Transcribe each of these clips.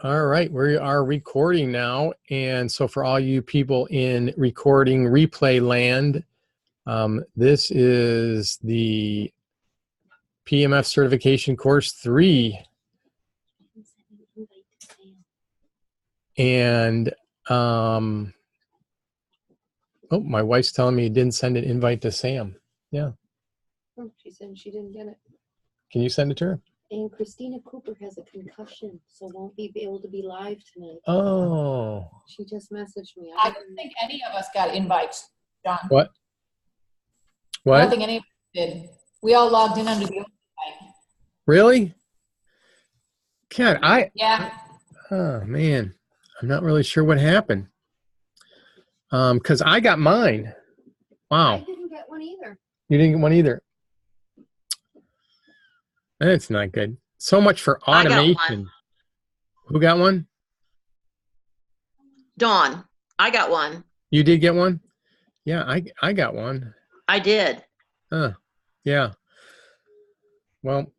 All right, we are recording now. And so for all you people in recording replay land, this is the PEMF certification course 3. And, oh, my wife's telling me you didn't send an invite to Sam. Yeah. Oh, she said she didn't get it. Can you send it to her? And Christina Cooper has a concussion, so won't be able to be live tonight. Oh. She just messaged me. I don't think any of us got invites, John. What? I What? don't think any of us did. We all logged in under the old invite. Really? Cat, Yeah. oh man, I'm not really sure what happened. Because I got mine. Wow. I didn't get one either. You didn't get one either. That's not good. So much for automation. I got one. Who got one? Dawn, I got one. You did get one? Yeah, I got one. I did. Yeah. Well,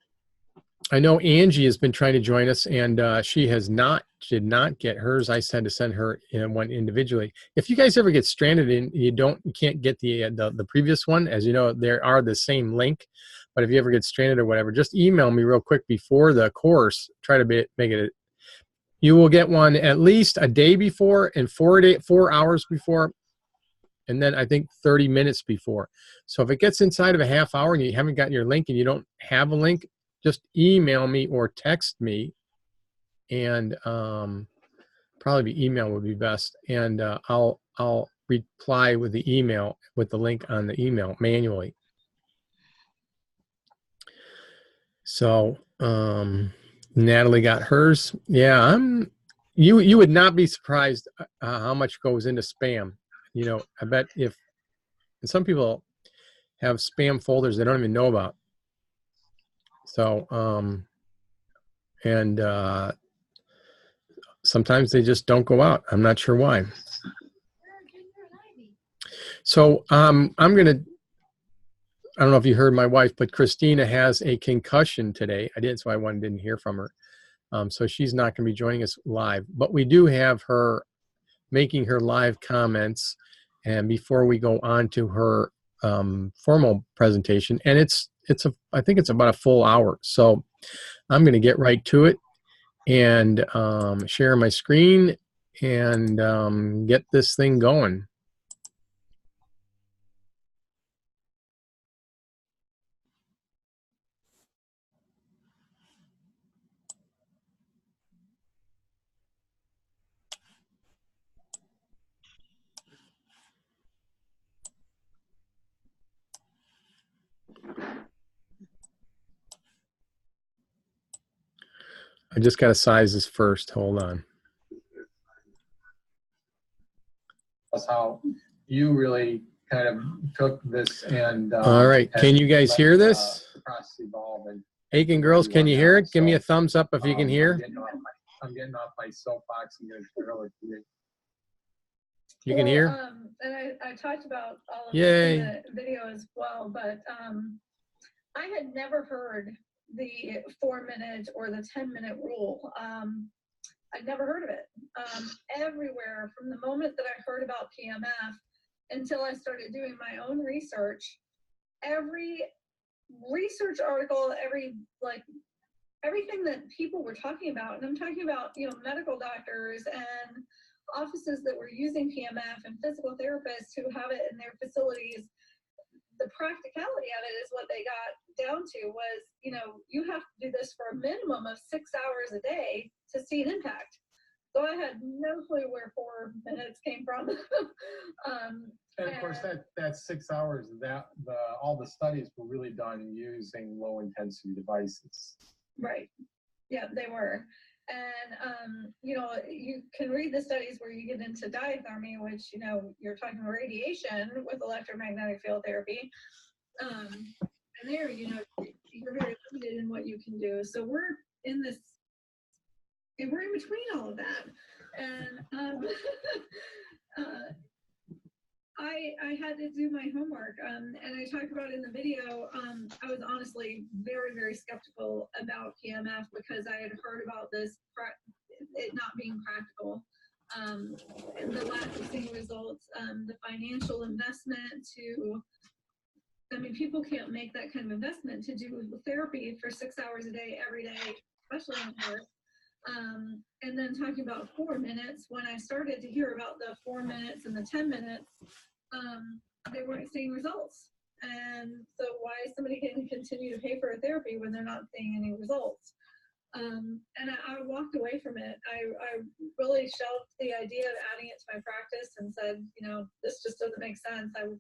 I know Angie has been trying to join us, and she did not get hers. I said to send her one individually. If you guys ever get stranded and you can't get the previous one, as you know, there are the same link. But if you ever get stranded or whatever, just email me real quick before the course. Try to make it. You will get one at least a day before and 4 hours before, and then I think 30 minutes before. So if it gets inside of a half hour and you haven't gotten your link and you don't have a link, just email me or text me, and probably the email would be best. And I'll reply with the email with the link on the email manually. So Natalie got hers. Yeah, you would not be surprised how much goes into spam. You know, I bet and some people have spam folders they don't even know about. So sometimes they just don't go out. I'm not sure why. So I don't know if you heard my wife, but Christina has a concussion today. I didn't, so I didn't hear from her. So she's not going to be joining us live, but we do have her making her live comments. And before we go on to her formal presentation, and I think it's about a full hour. So I'm going to get right to it and share my screen and get this thing going. I just got to size this first. Hold on. That's how you really kind of took this and. All right. Can you guys hear this? Process evolve. And Aiken girls, can you hear it? Give me a thumbs up if you can hear. I'm getting off my soapbox and going to early. You can hear? And I talked about all of Yay. this in the video as well, but I had never heard the 4-minute or the 10-minute rule. I'd never heard of it. Everywhere, from the moment that I heard about PEMF until I started doing my own research, every research article, everything that people were talking about, and I'm talking about, medical doctors and offices that were using PEMF and physical therapists who have it in their facilities, the practicality of it is what they got down to was, you have to do this for a minimum of 6 hours a day to see an impact. So I had no clue where 4 minutes came from. And of course, that's 6 hours. All the studies were really done using low intensity devices. Right. Yeah, they were. And, you can read the studies where you get into diathermy, which, you're talking radiation with electromagnetic field therapy. And there, you're very limited in what you can do. So we're in between all of that. And I had to do my homework, and I talked about it in the video. I was honestly very, very skeptical about PEMF because I had heard about this it not being practical. And the lack of seeing results, the financial investment to, I mean, people can't make that kind of investment to do therapy for 6 hours a day, every day, especially in work. And then talking about 4 minutes, when I started to hear about the 4 minutes and the 10 minutes, they weren't seeing results. And so why is somebody going to continue to pay for a therapy when they're not seeing any results? And I walked away from it. I really shelved the idea of adding it to my practice and said, you know, this just doesn't make sense. I'm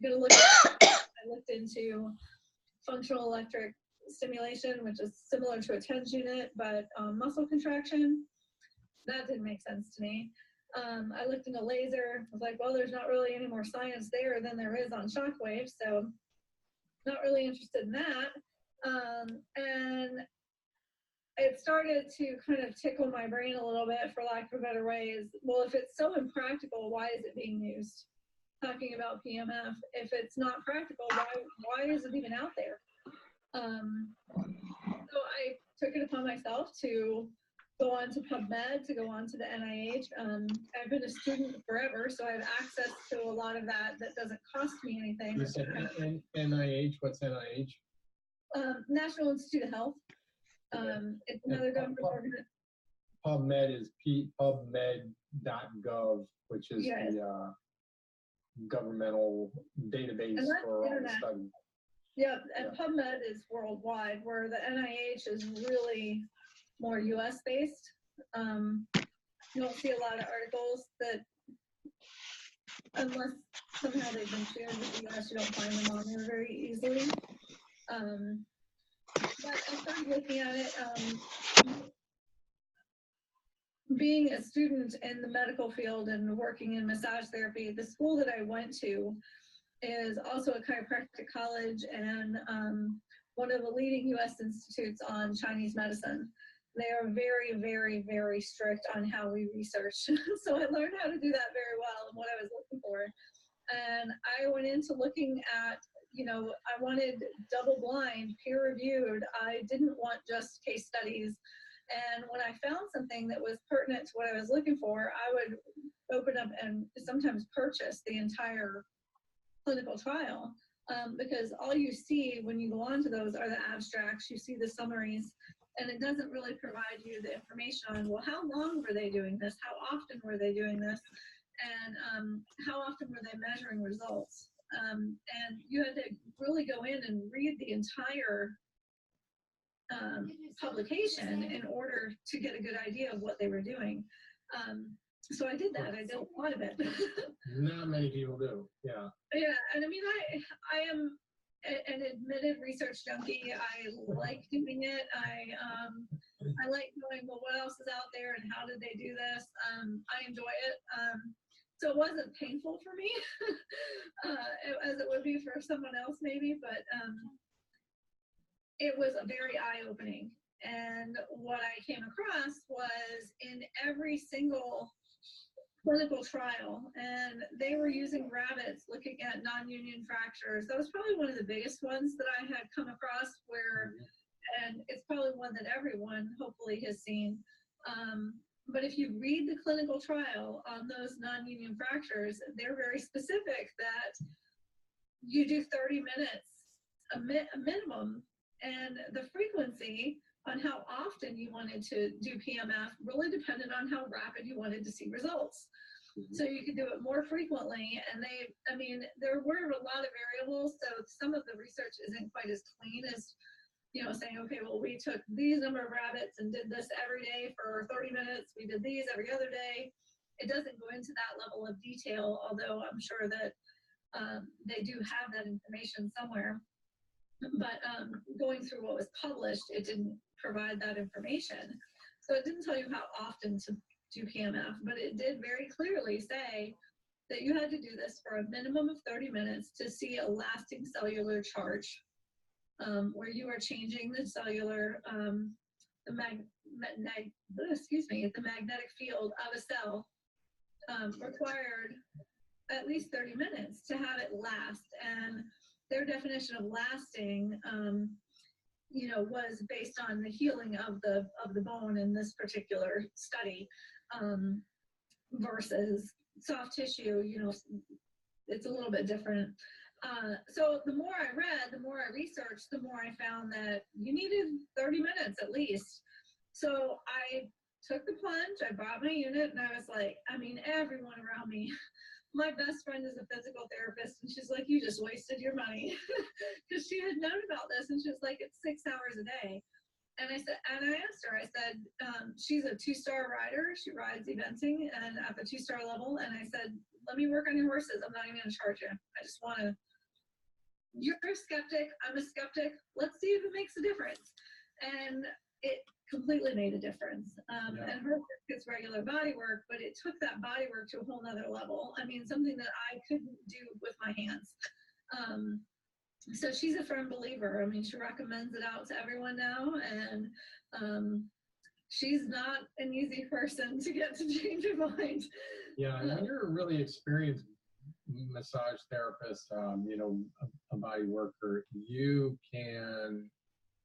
going to look at I looked into functional electric stimulation, which is similar to a TENS unit, but muscle contraction. That didn't make sense to me. I looked into laser. I was like, well, there's not really any more science there than there is on shockwave, so not really interested in that. And it started to kind of tickle my brain a little bit, for lack of a better way, is, well, if it's so impractical, why is it being used? Talking about PEMF, if it's not practical, why is it even out there? So I took it upon myself to go on to PubMed, to go on to the NIH. I've been a student forever, so I have access to a lot of that doesn't cost me anything. You said NIH, what's NIH? National Institute of Health. It's another government organization. PubMed is pubmed.gov, which is the governmental database for all the studies. Yeah, and PubMed is worldwide, where the NIH is really more US based. You don't see a lot of articles that, unless somehow they've been shared with the US, you don't find them on there very easily. But I started looking at it. Being a student in the medical field and working in massage therapy, the school that I went to is also a chiropractic college and one of the leading US institutes on Chinese medicine. They are very, very, very strict on how we research. So I learned how to do that very well and what I was looking for. And I went into looking at, you know, I wanted double blind, peer reviewed. I didn't want just case studies. And when I found something that was pertinent to what I was looking for, I would open up and sometimes purchase the entire clinical trial, because all you see when you go on to those are the abstracts, you see the summaries, and it doesn't really provide you the information on, well, how long were they doing this? How often were they doing this? And how often were they measuring results? And you had to really go in and read the entire publication in order to get a good idea of what they were doing. So I did that. I did a lot of it. Not many people do. Yeah. Yeah, and I mean, I am an admitted research junkie. I like doing it. I like knowing, well, what else is out there and how did they do this? I enjoy it. So it wasn't painful for me, as it would be for someone else maybe, but it was very eye-opening. And what I came across was in every single clinical trial, and they were using rabbits looking at non-union fractures. That was probably one of the biggest ones that I had come across where, and it's probably one that everyone hopefully has seen. But if you read the clinical trial on those non-union fractures, they're very specific that you do 30 minutes, a minimum, and the frequency on how often you wanted to do PMF really depended on how rapid you wanted to see results. So you could do it more frequently, and I mean, there were a lot of variables, so some of the research isn't quite as clean as, you know, saying, okay, well, we took these number of rabbits and did this every day for 30 minutes, we did these every other day. It doesn't go into that level of detail, although I'm sure that they do have that information somewhere. But going through what was published, it didn't provide that information. So it didn't tell you how often to do PMF, but it did very clearly say that you had to do this for a minimum of 30 minutes to see a lasting cellular charge, where you are changing the cellular, the magnetic field of a cell, required at least 30 minutes to have it last. And their definition of lasting was based on the healing of the bone in this particular study, versus soft tissue. It's a little bit different. So the more I read, the more I researched, the more I found that you needed 30 minutes at least. So I took the plunge, I bought my unit, and I was like, everyone around me, my best friend is a physical therapist, and she's like, you just wasted your money, because she had known about this, and she was like, it's 6 hours a day. And I asked her, she's a 2-star rider. She rides eventing and at the 2-star level. And I said, let me work on your horses. I'm not even going to charge you. I just want to, you're a skeptic. I'm a skeptic. Let's see if it makes a difference. And it completely made a difference. And her work is regular body work, but it took that body work to a whole nother level. Something that I couldn't do with my hands. So she's a firm believer. She recommends it out to everyone now, and she's not an easy person to get to change her mind. Yeah, when you're a really experienced massage therapist, a body worker, you can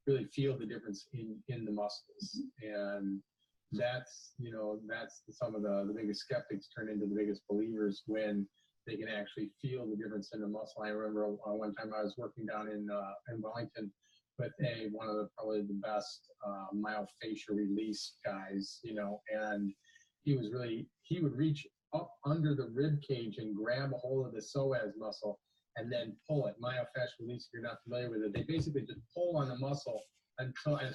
really feel the difference in the muscles, and that's some of the biggest skeptics turn into the biggest believers when they can actually feel the difference in the muscle. I remember one time I was working down in Wellington with one of probably the best myofascial release guys, and he would reach up under the rib cage and grab a hold of the psoas muscle and then pull it. Myofascial release, if you're not familiar with it, they basically just pull on the muscle and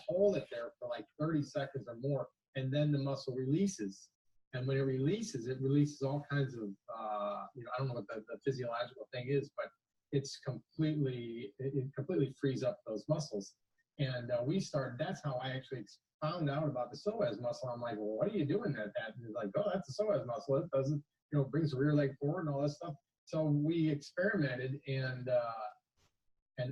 hold it there for like 30 seconds or more, and then the muscle releases. And when it releases all kinds of, I don't know what the physiological thing is, but it completely frees up those muscles. And that's how I actually found out about the psoas muscle. I'm like, well, what are you doing at that? And he's like, oh, that's the psoas muscle. It doesn't, brings the rear leg forward and all this stuff. So we experimented, and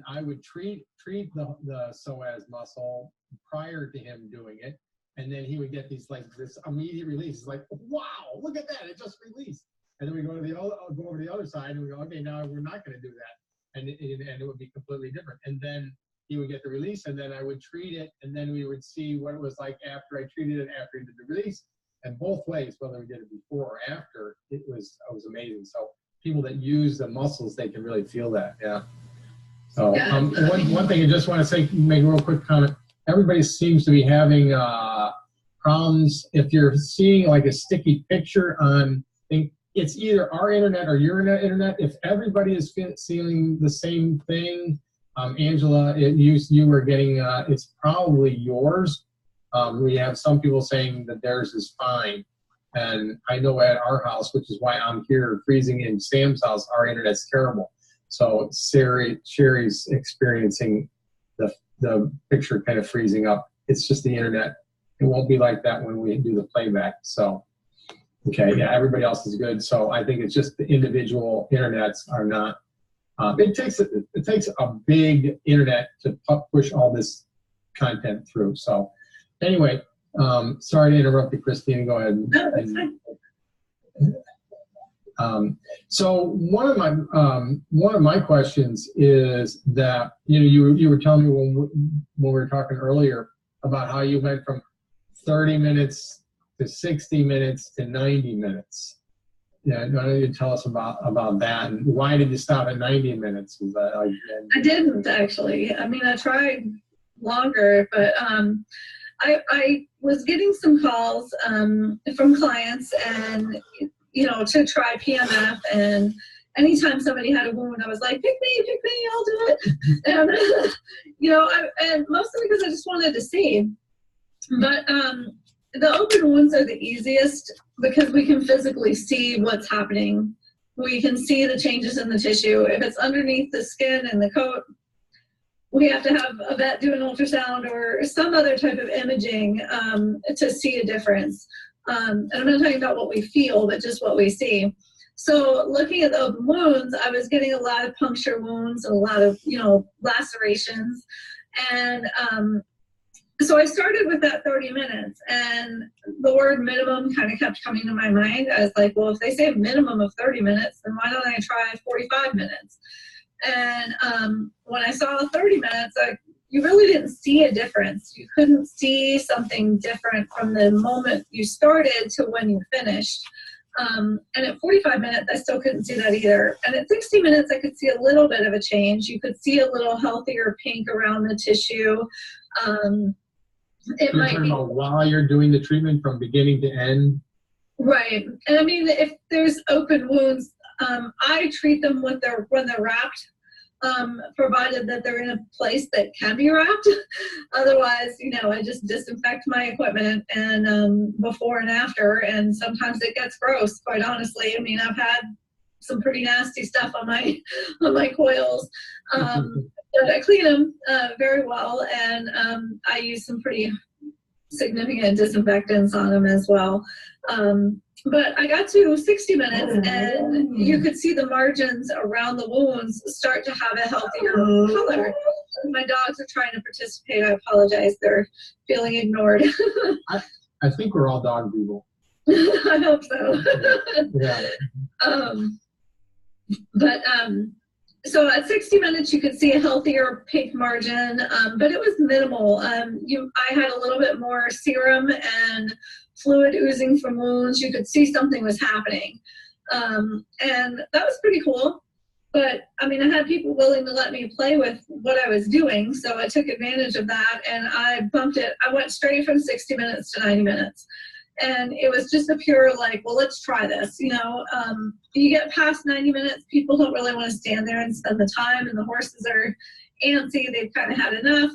I would treat the psoas muscle prior to him doing it. And then he would get this immediate release. It's like, wow, look at that, it just released. And then we go over the other side, and we go, okay, now we're not going to do that, and it would be completely different. And then he would get the release, and then I would treat it, and then we would see what it was like after I treated it, after he did the release. And both ways, whether we did it before or after, it was amazing. So people that use the muscles, they can really feel that. Yeah. So one thing I just want to say, make a real quick comment. Everybody seems to be having problems. If you're seeing like a sticky picture on, it's either our internet or your internet. If everybody is seeing the same thing, Angela, you were getting, it's probably yours. We have some people saying that theirs is fine. And I know at our house, which is why I'm here freezing in Sam's house, our internet's terrible. So Sherry's experiencing the picture kind of freezing up. It's just the internet. It won't be like that when we do the playback. So, okay, yeah, everybody else is good. So I think it's just the individual internets are not. It takes a big internet to push all this content through. So anyway, sorry to interrupt you, Christine. Go ahead. No, that's fine. So one of my questions is that you were telling me when we were talking earlier about how you went from 30 minutes to 60 minutes to 90 minutes. Yeah, why don't you tell us about that, and why did you stop at 90 minutes? I didn't actually. I tried longer, but I was getting some calls from clients, and to try PMF, and anytime somebody had a wound, I was like, pick me, I'll do it. And and mostly because I just wanted to see. But the open wounds are the easiest because we can physically see what's happening. We can see the changes in the tissue. If it's underneath the skin and the coat, we have to have a vet do an ultrasound or some other type of imaging to see a difference. And I'm not talking about what we feel, but just what we see. So looking at the open wounds, I was getting a lot of puncture wounds and a lot of, lacerations. And so I started with that 30 minutes, and the word minimum kind of kept coming to my mind. I was like, well, if they say a minimum of 30 minutes, then why don't I try 45 minutes? And when I saw 30 minutes, I you really didn't see a difference. You couldn't see something different from the moment you started to when you finished. And at 45 minutes, I still couldn't see that either. And at 60 minutes, I could see a little bit of a change. You could see a little healthier pink around the tissue. It You're might talking be about while you're doing the treatment from beginning to end. right. And I mean, if there's open wounds, I treat them when they're wrapped. Provided that they're in a place that can be wrapped. Otherwise, I just disinfect my equipment and before and after, and sometimes it gets gross, quite honestly. I mean, I've had some pretty nasty stuff on my coils. But I clean them very well, and I use some pretty significant disinfectants on them as well. But I got to 60 minutes, and you could see the margins around the wounds start to have a healthier color. My dogs are trying to participate. I apologize. They're feeling ignored. I think we're all dog people. I hope so. Yeah. So at 60 minutes, you could see a healthier pink margin, but it was minimal. I had a little bit more serum and fluid oozing from wounds. You could see something was happening. And that was pretty cool. But I mean, I had people willing to let me play with what I was doing. So I took advantage of that, and I bumped it. I went straight from 60 minutes to 90 minutes. And it was just a pure, like, well, let's try this. You get past 90 minutes, people don't really want to stand there and spend the time, and the horses are antsy. They've kind of had enough.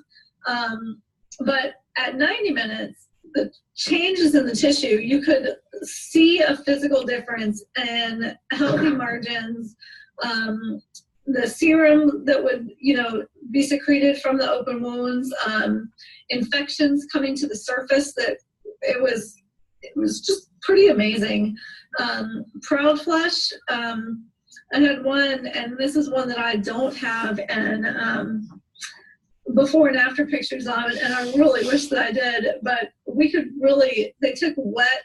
But at 90 minutes, the changes in the tissue, you could see a physical difference in healthy margins. The serum that would, be secreted from the open wounds, infections coming to the surface, that it was just pretty amazing. Proud flesh, I had one, and this is one that I don't have, and before and after pictures on it, and I really wish that I did, but they took wet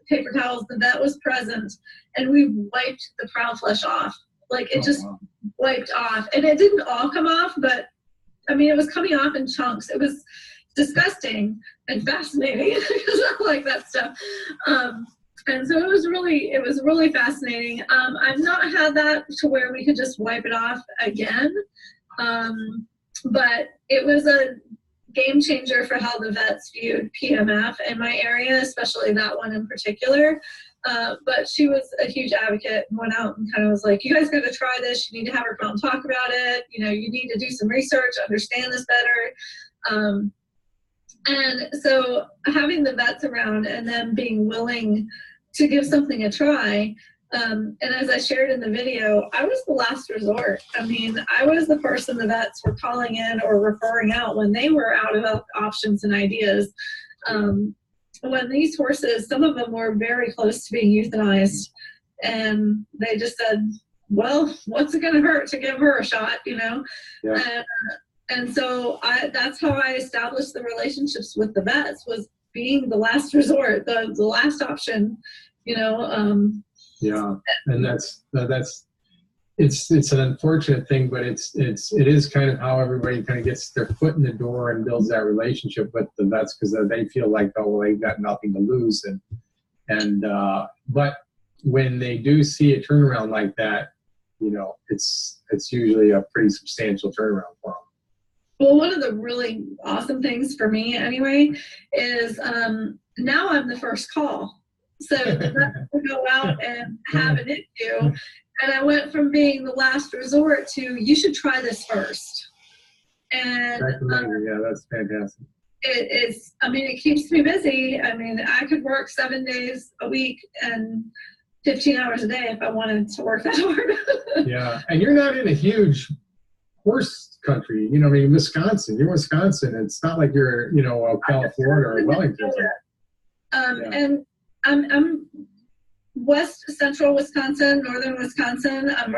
paper towels, the vet was present, and we wiped the proud flesh off. Like, it just wiped off. And it didn't all come off, but I mean, it was coming off in chunks. It was disgusting and fascinating because I like that stuff. And so it was really fascinating. I've not had that to where we could just wipe it off again. But it was a game changer for how the vets viewed PEMF in my area, especially that one in particular. But she was a huge advocate and went out and kind of was like, you guys got to try this. You need to have her come and talk about it. You need to do some research, understand this better. And so having the vets around and them being willing to give something a try. And as I shared in the video, I was the last resort. I mean, I was the person the vets were calling in or referring out when they were out of options and ideas. When these horses, some of them were very close to being euthanized, and they just said, well, what's it going to hurt to give her a shot, Yeah. And so that's how I established the relationships with the vets, was being the last resort, the last option, Yeah, and it's an unfortunate thing, but it is kind of how everybody kind of gets their foot in the door and builds that relationship with the vets, because they feel like, oh, well, they've got nothing to lose, but when they do see a turnaround like that, it's usually a pretty substantial turnaround for them. Well, one of the really awesome things for me anyway is now I'm the first call. So to go out and have an issue, and I went from being the last resort to, you should try this first. And yeah, that's fantastic. It keeps me busy. I mean, I could work 7 days a week and 15 hours a day if I wanted to work that hard. Yeah, and you're not in a huge horse country, Wisconsin. You're Wisconsin. It's not like you're, California or Wellington. And I'm west central Wisconsin, northern Wisconsin. I'm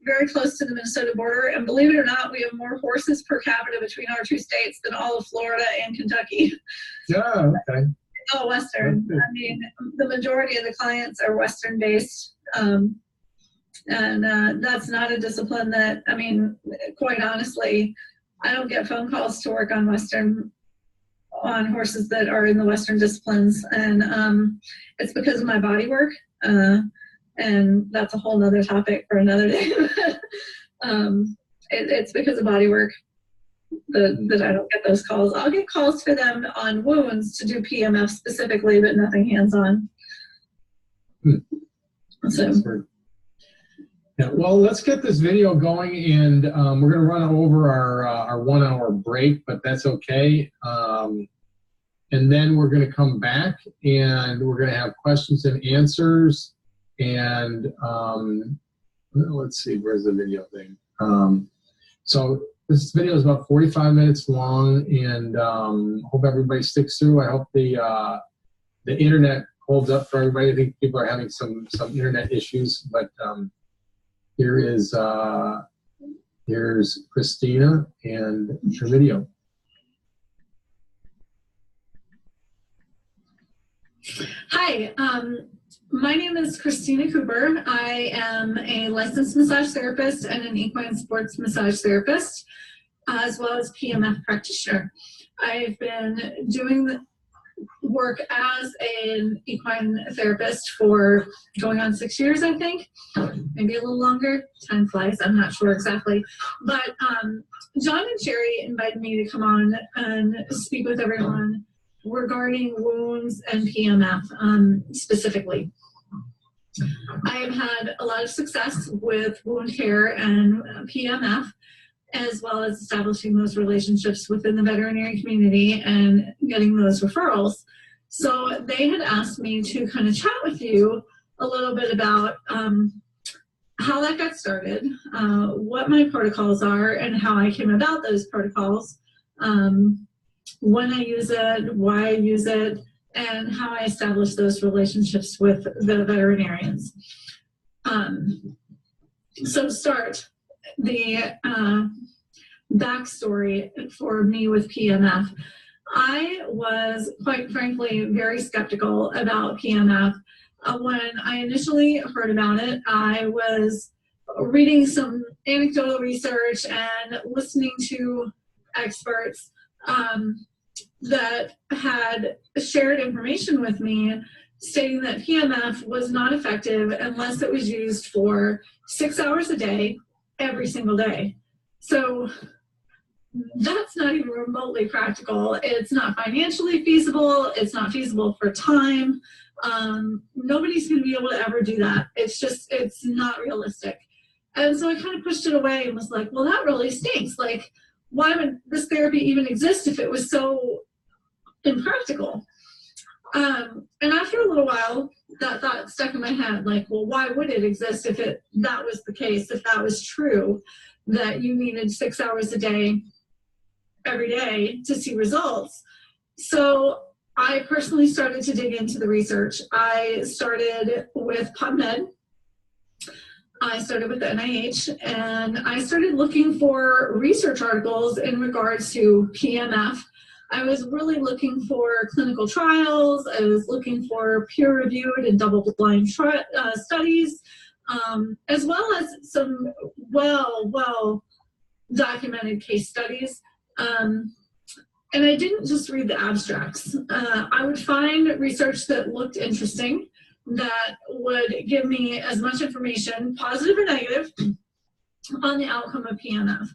very close to the Minnesota border. And believe it or not, we have more horses per capita between our two states than all of Florida and Kentucky. Yeah, okay. All Western. I mean, the majority of the clients are Western based. And that's not a discipline that, quite honestly, I don't get phone calls to work on horses that are in the Western disciplines, and it's because of my body work, and that's a whole nother topic for another day. It's because of body work that I don't get those calls. I'll get calls for them on wounds to do PMF specifically, but nothing hands-on. So. Yeah, well, let's get this video going, and we're going to run over our 1 hour break, but that's okay. And then we're going to come back, and we're going to have questions and answers. And let's see, where's the video thing? So this video is about 45 minutes long, and hope everybody sticks through. I hope the internet holds up for everybody. I think people are having some internet issues, but here's Christina and her video. Hi, my name is Christina Cooper. I am a licensed massage therapist and an equine sports massage therapist, as well as PMF practitioner. I've been doing the work as an equine therapist for going on 6 years, I think, maybe a little longer. Time flies, I'm not sure exactly. But John and Sherry invited me to come on and speak with everyone regarding wounds and PMF specifically. I have had a lot of success with wound care and PMF, as well as establishing those relationships within the veterinary community and getting those referrals. So they had asked me to kind of chat with you a little bit about how that got started, what my protocols are, and how I came about those protocols, when I use it, why I use it, and how I establish those relationships with the veterinarians. So to start, the backstory for me with PMF. I was, quite frankly, very skeptical about PMF. When I initially heard about it, I was reading some anecdotal research and listening to experts that had shared information with me stating that PMF was not effective unless it was used for 6 hours a day, every single day. So that's not even remotely practical. It's not financially feasible. It's not feasible for time. Nobody's going to be able to ever do that. It's not realistic. And so I kind of pushed it away and was like, well, that really stinks. Like, why would this therapy even exist if it was so impractical? And after a little while, that thought stuck in my head, like, well, why would it exist if that was the case, if that was true, that you needed 6 hours a day, every day to see results? So I personally started to dig into the research. I started with PubMed. I started with the NIH, and I started looking for research articles in regards to PMF. I was really looking for clinical trials. I was looking for peer-reviewed and double-blind studies, as well as some well-documented case studies. And I didn't just read the abstracts. I would find research that looked interesting, that would give me as much information, positive or negative, on the outcome of PMF.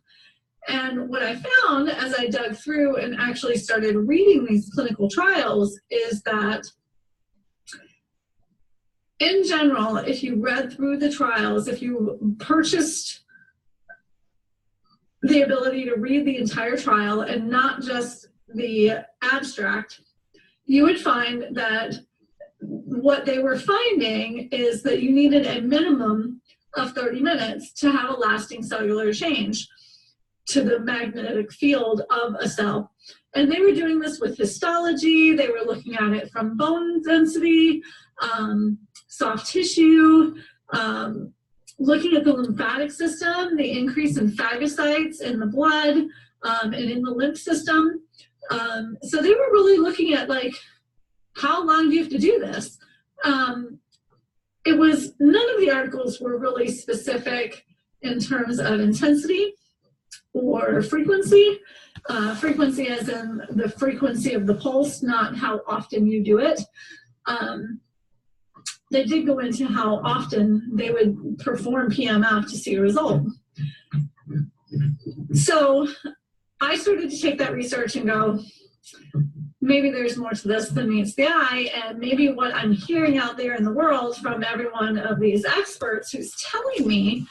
And what I found as I dug through and actually started reading these clinical trials is that, in general, if you read through the trials, if you purchased the ability to read the entire trial and not just the abstract, you would find that what they were finding is that you needed a minimum of 30 minutes to have a lasting cellular change to the magnetic field of a cell. And they were doing this with histology. They were looking at it from bone density, soft tissue, looking at the lymphatic system, the increase in phagocytes in the blood, and in the lymph system. So they were really looking at, like, how long do you have to do this? None of the articles were really specific in terms of intensity. or frequency. Frequency as in the frequency of the pulse, not how often you do it. They did go into how often they would perform PMF to see a result. So I started to take that research and go, maybe there's more to this than meets the eye, and maybe what I'm hearing out there in the world from every one of these experts who's telling me,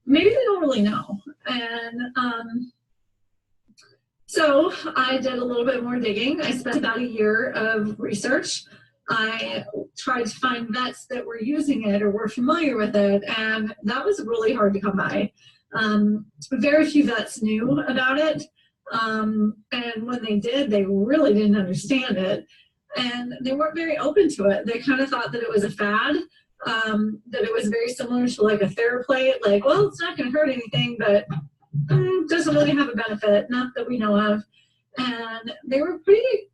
maybe they don't really know. And so I did a little bit more digging. I spent about a year of research. I tried to find vets that were using it or were familiar with it, and that was really hard to come by. Very few vets knew about it, and when they did, they really didn't understand it, and they weren't very open to it. They kind of thought that it was a fad, that it was very similar to like a TheraPlate, like, well, it's not going to hurt anything, but doesn't really have a benefit, not that we know of. And they were pretty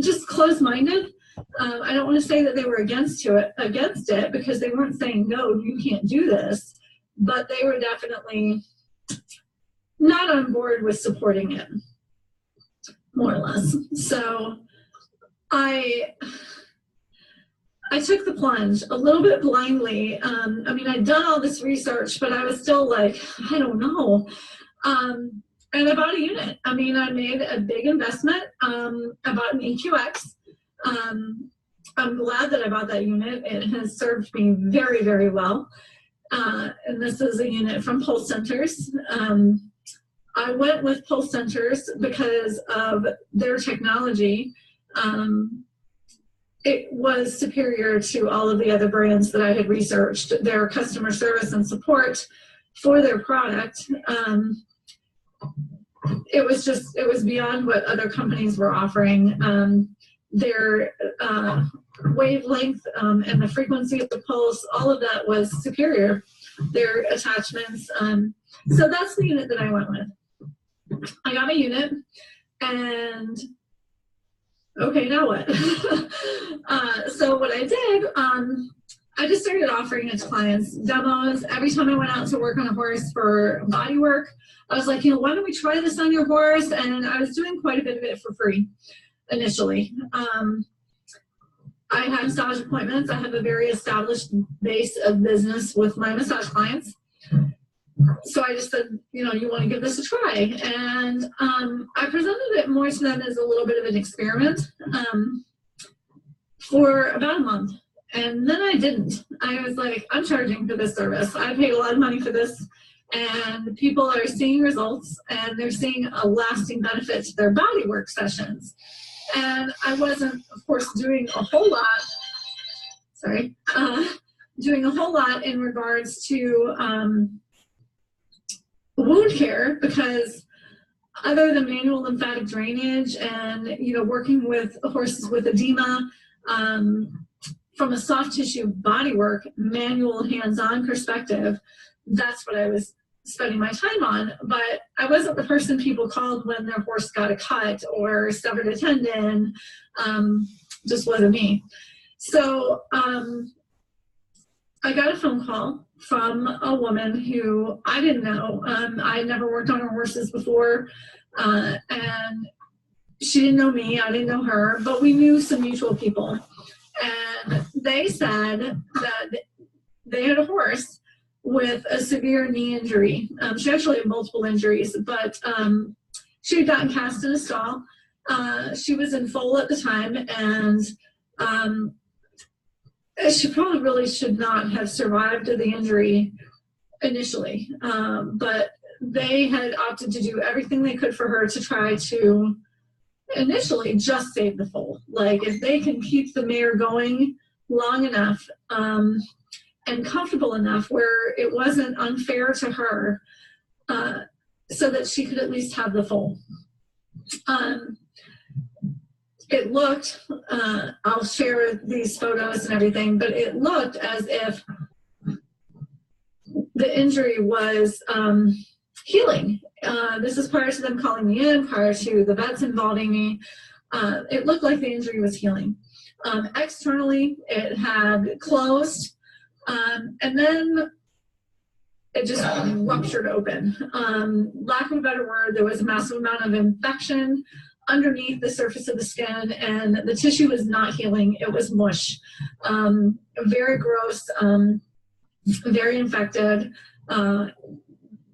just closed-minded. I don't want to say that they were against it because they weren't saying, no, you can't do this, but they were definitely not on board with supporting it, more or less. So I took the plunge a little bit blindly. I mean, I'd done all this research, but I was still like, I don't know. And I bought a unit. I mean, I made a big investment. I bought an EQX. I'm glad that I bought that unit. It has served me very, very well. And this is a unit from Pulse Centers. I went with Pulse Centers because of their technology. It was superior to all of the other brands that I had researched. Their customer service and support for their product, it was beyond what other companies were offering. Their wavelength and the frequency of the pulse, all of that was superior. Their attachments. So that's the unit that I went with. I got my unit, and okay, now what? So what I did, I just started offering it to clients, demos. Every time I went out to work on a horse for body work, I was like, why don't we try this on your horse? And I was doing quite a bit of it for free initially. I had massage appointments. I have a very established base of business with my massage clients. So I just said, you want to give this a try. And I presented it more to them as a little bit of an experiment for about a month. And then I didn't. I was like, I'm charging for this service. I paid a lot of money for this. And people are seeing results, and they're seeing a lasting benefit to their body work sessions. And I wasn't, of course, doing a whole lot. Doing a whole lot in regards to wound care, because other than manual lymphatic drainage and working with horses with edema, from a soft tissue bodywork, manual hands-on perspective, that's what I was spending my time on. But I wasn't the person people called when their horse got a cut or severed a tendon. Just wasn't me. So I got a phone call from a woman who I didn't know. I had never worked on her horses before, and she didn't know me. I didn't know her, but we knew some mutual people. And they said that they had a horse with a severe knee injury. She actually had multiple injuries, but she had gotten cast in a stall. She was in foal at the time, and she probably really should not have survived the injury initially. But they had opted to do everything they could for her to try to initially just save the foal. Like, if they can keep the mare going long enough and comfortable enough where it wasn't unfair to her, so that she could at least have the foal. It looked, I'll share these photos and everything, but it looked as if the injury was healing. This is prior to them calling me in, prior to the vets involving me. It looked like the injury was healing. Externally, it had closed, and then it just ruptured open. Lack of a better word, there was a massive amount of infection underneath the surface of the skin, and the tissue was not healing. It was mush. Very gross, very infected.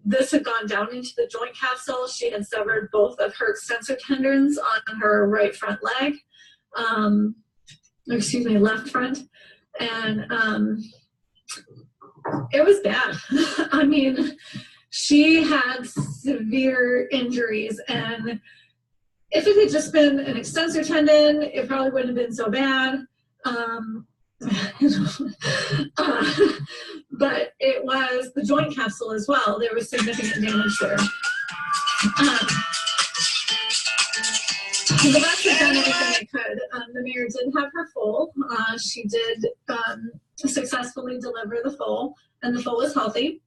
This had gone down into the joint capsule. She had severed both of her extensor tendons on her right front leg, left front. And it was bad. I mean, she had severe injuries, and if it had just been an extensor tendon, it probably wouldn't have been so bad. But it was the joint capsule as well. There was significant damage there. The vets had done everything they could. The mare did have her foal. She did successfully deliver the foal, and the foal was healthy.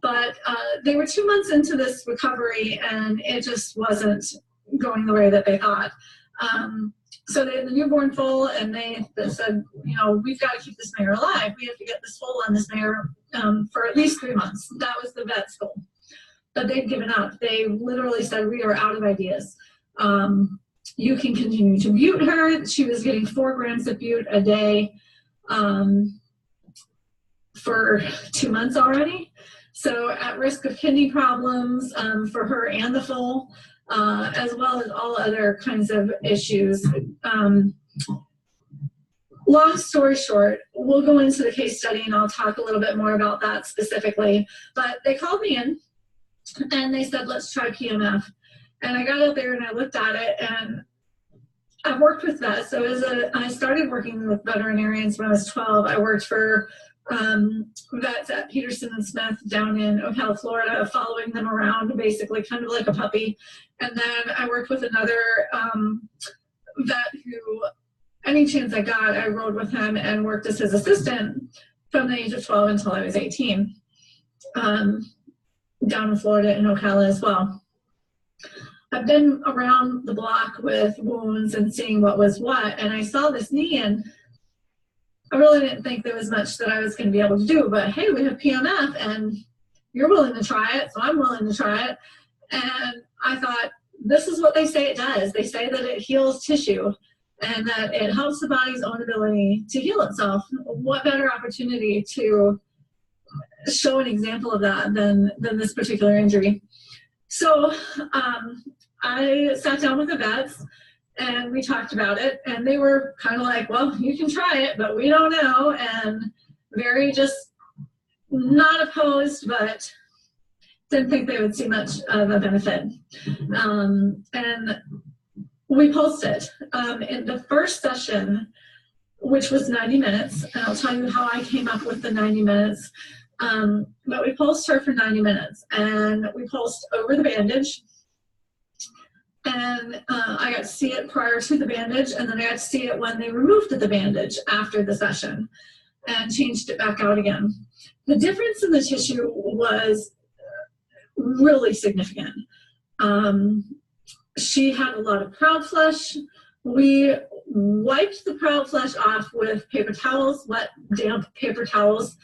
But they were 2 months into this recovery, and it just wasn't going the way that they thought. So they had the newborn foal, and they said, you know, we've got to keep this mare alive. We have to get this foal on this mare for at least 3 months. That was the vet's goal. But they'd given up. They literally said, we are out of ideas. You can continue to bute her. She was getting 4 grams of bute a day for 2 months already. So at risk of kidney problems for her and the foal, as well as all other kinds of issues. Long story short, we'll go into the case study and I'll talk a little bit more about that specifically. But they called me in and they said, let's try PEMF. And I got out there and I looked at it, and I've worked with vets. So I started working with veterinarians when I was 12. I worked for vets at Peterson and Smith down in Ocala, Florida, following them around, basically kind of like a puppy. And then I worked with another vet who, any chance I got, I rode with him and worked as his assistant from the age of 12 until I was 18, down in Florida in Ocala as well. I've been around the block with wounds and seeing what was what, and I saw this knee, and I really didn't think there was much that I was going to be able to do, but hey, we have PEMF, and you're willing to try it, so I'm willing to try it. And I thought, this is what they say it does. They say that it heals tissue and that it helps the body's own ability to heal itself. What better opportunity to show an example of that than this particular injury? So I sat down with the vets and we talked about it, and they were kind of like, well, you can try it, but we don't know, and very just not opposed, but didn't think they would see much of a benefit. And we pulsed it. In the first session, which was 90 minutes, and I'll tell you how I came up with the 90 minutes, but we pulsed her for 90 minutes, and we pulsed over the bandage. And I got to see it prior to the bandage, and then I got to see it when they removed the bandage after the session and changed it back out again. The difference in the tissue was really significant. She had a lot of proud flesh. We wiped the proud flesh off with paper towels, wet, damp paper towels,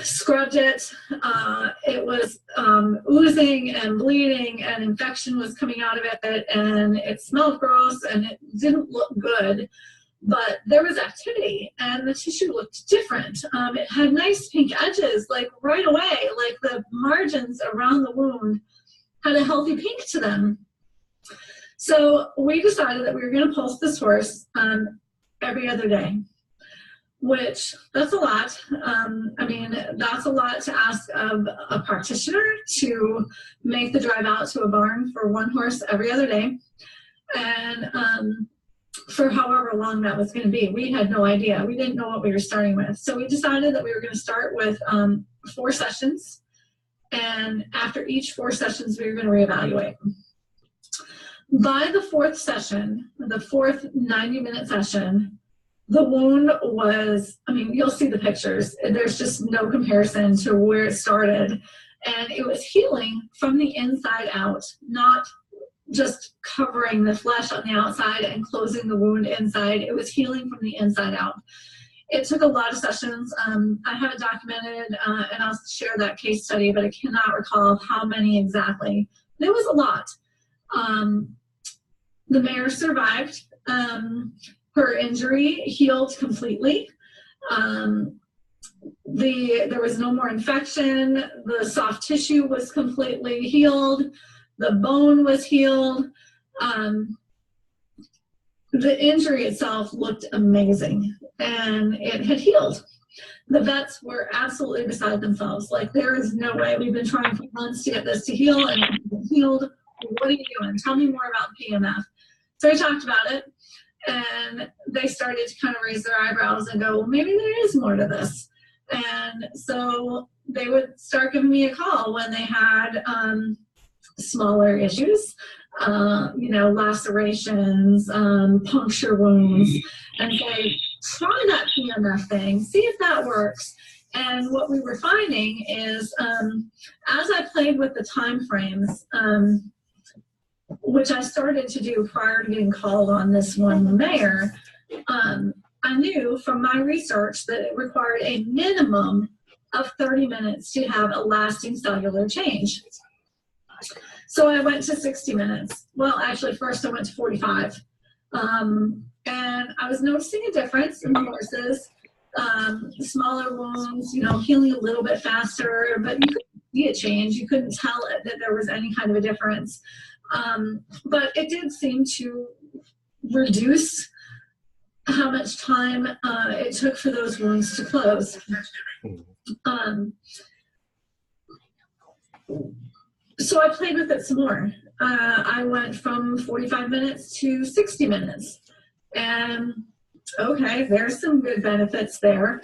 scrubbed it. It was oozing and bleeding, and infection was coming out of it, and it smelled gross, and it didn't look good. But there was activity, and the tissue looked different. It had nice pink edges, like right away, like the margins around the wound had a healthy pink to them. So we decided that we were going to pulse this horse every other day, which that's a lot. I mean, that's a lot to ask of a practitioner to make the drive out to a barn for one horse every other day. And for however long that was going to be. We had no idea. We didn't know what we were starting with. So we decided that we were going to start with 4 sessions. And after each 4 sessions, we were going to reevaluate. By the 4th session, the 4th 90-minute session, the wound was, I mean, you'll see the pictures. There's just no comparison to where it started. And it was healing from the inside out, not just covering the flesh on the outside and closing the wound inside. It was healing from the inside out. It took a lot of sessions. I have it documented, and I'll share that case study, but I cannot recall how many exactly. There was a lot. The mare survived. Her injury healed completely. There was no more infection. The soft tissue was completely healed. The bone was healed. The injury itself looked amazing, and it had healed. The vets were absolutely beside themselves. Like, there is no way. We've been trying for months to get this to heal, and it hasn't healed. What are you doing? Tell me more about PMF. So I talked about it, and they started to kind of raise their eyebrows and go, well, maybe there is more to this. And so they would start giving me a call when they had smaller issues, lacerations, puncture wounds, and say, try that PMF thing, see if that works. And what we were finding is, as I played with the time frames, which I started to do prior to getting called on this one mayor, I knew from my research that it required a minimum of 30 minutes to have a lasting cellular change. So I went to 60 minutes. Well, actually, first I went to 45. And I was noticing a difference in the horses. Smaller wounds, healing a little bit faster, but you couldn't see a change. You couldn't tell that there was any kind of a difference. But it did seem to reduce how much time it took for those wounds to close. So I played with it some more. I went from 45 minutes to 60 minutes. And okay, there's some good benefits there.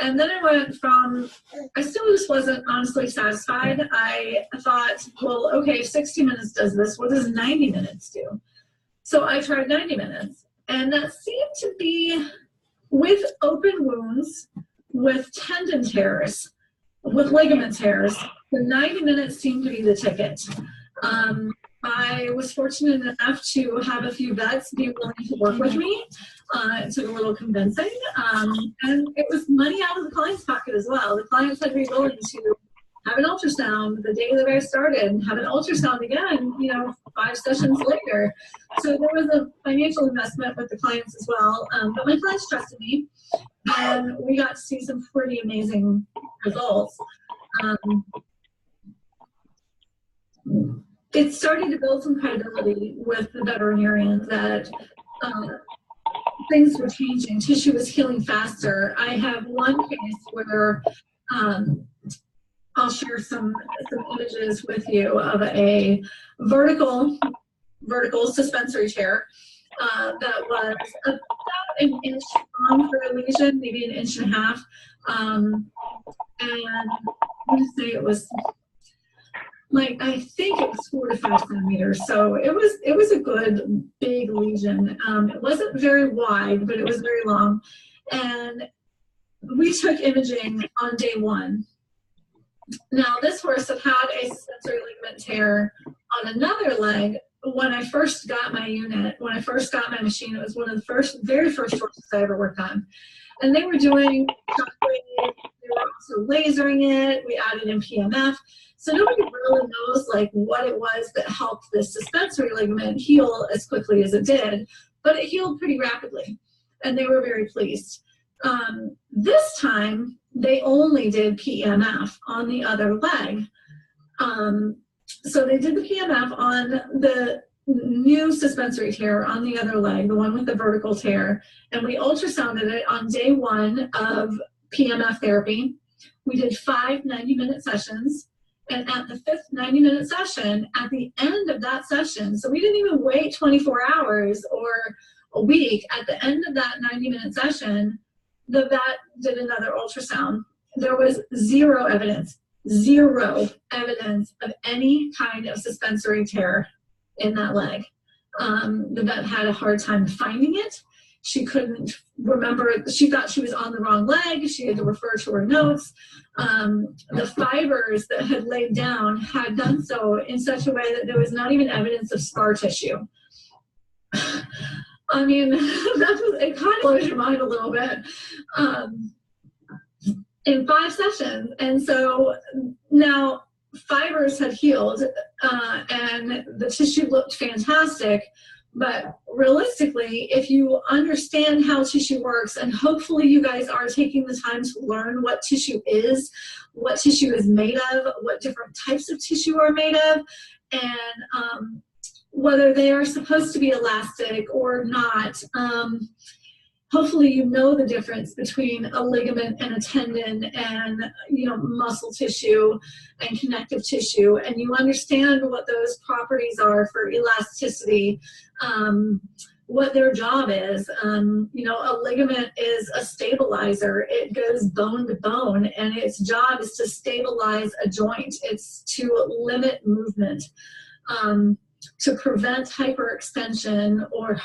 And then I went from, I still just wasn't honestly satisfied. I thought, well, okay, 60 minutes does this. What does 90 minutes do? So I tried 90 minutes. And that seemed to be with open wounds, with tendon tears, with ligament tears. The 90 minutes seemed to be the ticket. I was fortunate enough to have a few vets be willing to work with me. It took a little convincing, and it was money out of the client's pocket as well. The clients had to be willing to have an ultrasound the day that I started, and have an ultrasound again, 5 sessions later. So there was a financial investment with the clients as well, but my clients trusted me, and we got to see some pretty amazing results. It started to build some credibility with the veterinarian that things were changing, tissue was healing faster. I have one case where I'll share some images with you of a vertical suspensory tear that was about an inch long for a lesion, maybe an inch and a half. And I'm going to say it was I think it was 4 to 5 centimeters. So it was a good big lesion. It wasn't very wide, but it was very long. And we took imaging on day 1. Now, this horse had had a suspensory ligament tear on another leg. When I first got my unit, when I first got my machine, it was one of the very first horses I ever worked on. And they were doing shockwave, they were also lasering it, we added in PMF. So nobody really knows what it was that helped this suspensory ligament heal as quickly as it did, but it healed pretty rapidly, and they were very pleased. This time, they only did PMF on the other leg. So they did the PMF on the new suspensory tear on the other leg, the one with the vertical tear, and we ultrasounded it on day 1 of PMF therapy. We did 5 90-minute sessions, and at the 5th 90-minute session, at the end of that session, so we didn't even wait 24 hours or a week, at the end of that 90-minute session, the vet did another ultrasound. There was zero evidence of any kind of suspensory tear in that leg. The vet had a hard time finding it. She couldn't remember it. She thought she was on the wrong leg. She had to refer to her notes. The fibers that had laid down had done so in such a way that there was not even evidence of scar tissue. I mean, it kind of blows your mind a little bit. In 5 sessions. And so now fibers had healed and the tissue looked fantastic. But realistically, if you understand how tissue works, and hopefully you guys are taking the time to learn what tissue is made of, what different types of tissue are made of, and whether they are supposed to be elastic or not. Hopefully you know the difference between a ligament and a tendon and, you know, muscle tissue and connective tissue, and you understand what those properties are for elasticity, what their job is. You know, a ligament is a stabilizer. It goes bone to bone, and its job is to stabilize a joint. It's to limit movement, to prevent hyperextension or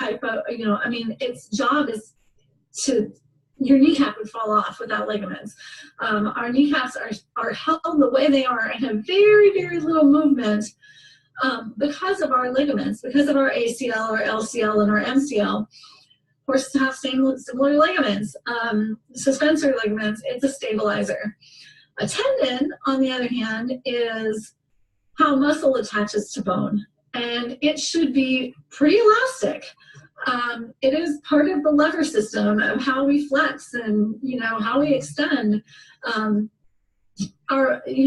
you know, I mean, its job is your kneecap would fall off without ligaments. Our kneecaps are held the way they are and have very, very little movement because of our ligaments, because of our ACL, our LCL, and our MCL. Horses have similar ligaments, suspensory ligaments. It's a stabilizer. A tendon, on the other hand, is how muscle attaches to bone, and it should be pretty elastic. It is part of the lever system of how we flex and, you know, how we extend. You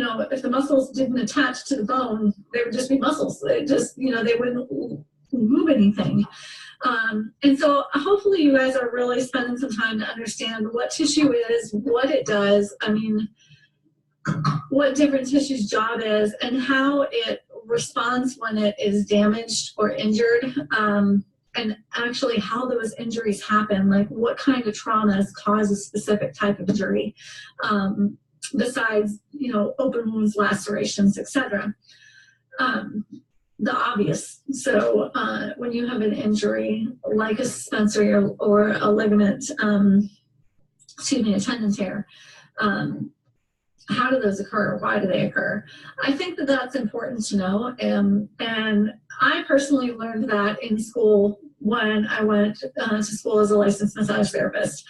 know, if the muscles didn't attach to the bone, they would just be muscles. It just, you know, they wouldn't move anything. And so hopefully you guys are really spending some time to understand what tissue is, what it does, I mean, what different tissue's job is, and how it responds when it is damaged or injured. And actually how those injuries happen, like what kind of traumas cause a specific type of injury, besides, you know, open wounds, lacerations, etc. The obvious. So when you have an injury like a suspensory or a ligament, excuse me, a tendon tear, how do those occur? Why do they occur? I think that that's important to know. And I personally learned that in school when I went to school as a licensed massage therapist.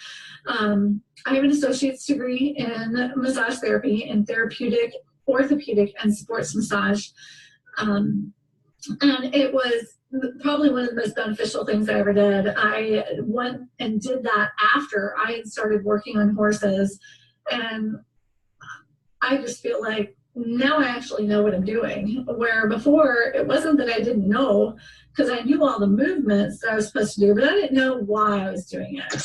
I have an associate's degree in massage therapy in therapeutic, orthopedic, and sports massage. And it was probably one of the most beneficial things I ever did. I went and did that after I had started working on horses, and I just feel like now I actually know what I'm doing, where before it wasn't that I didn't know, because I knew all the movements that I was supposed to do, but I didn't know why I was doing it.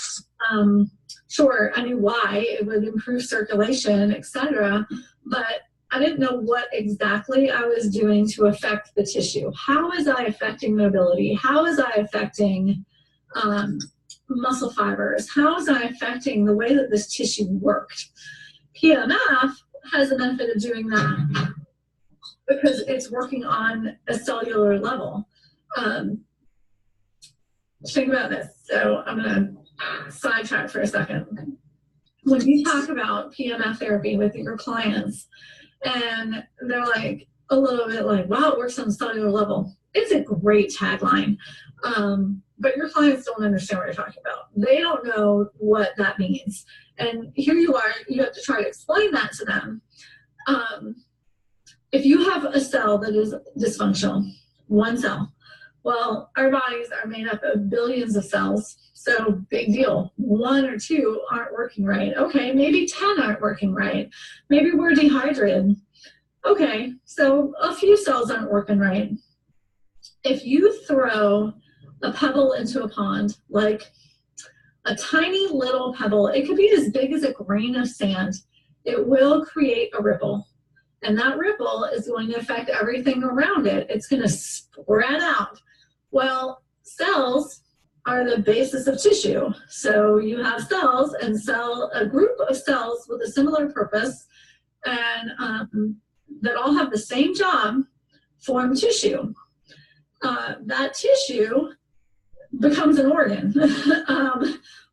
Sure, I knew why it would improve circulation, etc., but I didn't know what exactly I was doing to affect the tissue. How was I affecting mobility? How was I affecting muscle fibers? How was I affecting the way that this tissue worked? PEMF has the benefit of doing that because it's working on a cellular level. Think about this. So I'm going to sidetrack for a second. When you talk about PEMF therapy with your clients, and they're like a little bit like, wow, it works on a cellular level. It's a great tagline. But your clients don't understand what you're talking about. They don't know what that means. And here you are, you have to try to explain that to them. If you have a cell that is dysfunctional, one cell, well, our bodies are made up of billions of cells, so big deal. 1 or 2 aren't working right. Okay, maybe 10 aren't working right. Maybe we're dehydrated. Okay, so a few cells aren't working right. If you throw a pebble into a pond, like a tiny little pebble, it could be as big as a grain of sand, it will create a ripple. And that ripple is going to affect everything around it. It's going to spread out. Well, cells are the basis of tissue. So you have cells and a group of cells with a similar purpose and that all have the same job form tissue. That tissue becomes an organ.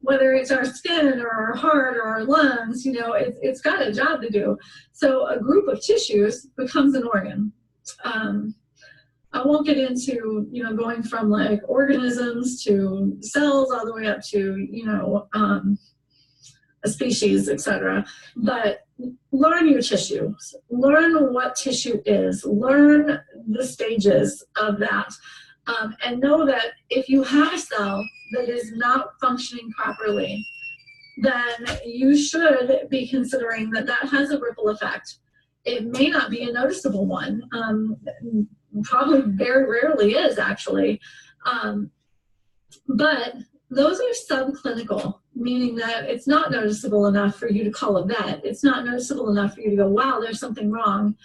Whether it's our skin or our heart or our lungs, you know, it's got a job to do. So a group of tissues becomes an organ. I won't get into, going from like organisms to cells all the way up to, a species, etc. But learn your tissue. Learn what tissue is. Learn the stages of that. And know that if you have a cell that is not functioning properly, then you should be considering that that has a ripple effect. It may not be a noticeable one. Probably very rarely is, actually. But those are subclinical, meaning that it's not noticeable enough for you to call a vet. It's not noticeable enough for you to go, wow, there's something wrong.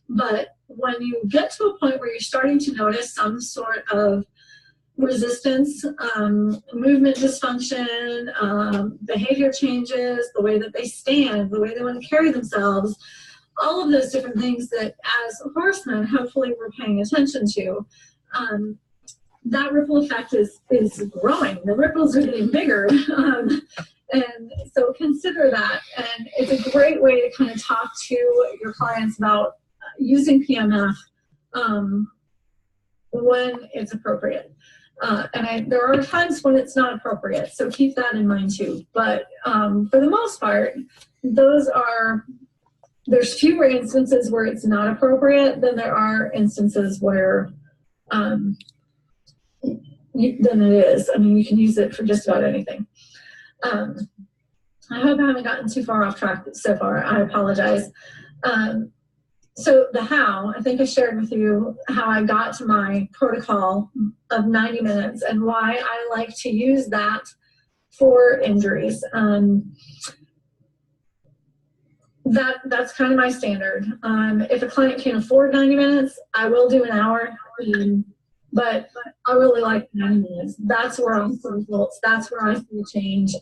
But when you get to a point where you're starting to notice some sort of resistance, movement dysfunction, behavior changes, the way that they stand, the way they want to carry themselves, all of those different things that as horsemen, hopefully we're paying attention to, that ripple effect is growing. The ripples are getting bigger. And so consider that. And it's a great way to kind of talk to your clients about using PMF when it's appropriate. And there are times when it's not appropriate, so keep that in mind too. But for the most part, there's fewer instances where it's not appropriate than there are instances where than it is. I mean, you can use it for just about anything. I hope I haven't gotten too far off track so far. I apologize. So the how, I think I shared with you how I got to my protocol of 90 minutes and why I like to use that for injuries. That's kind of my standard. If a client can't afford 90 minutes, I will do an hour. But I really like 90 minutes. That's where I see results. That's where I see change.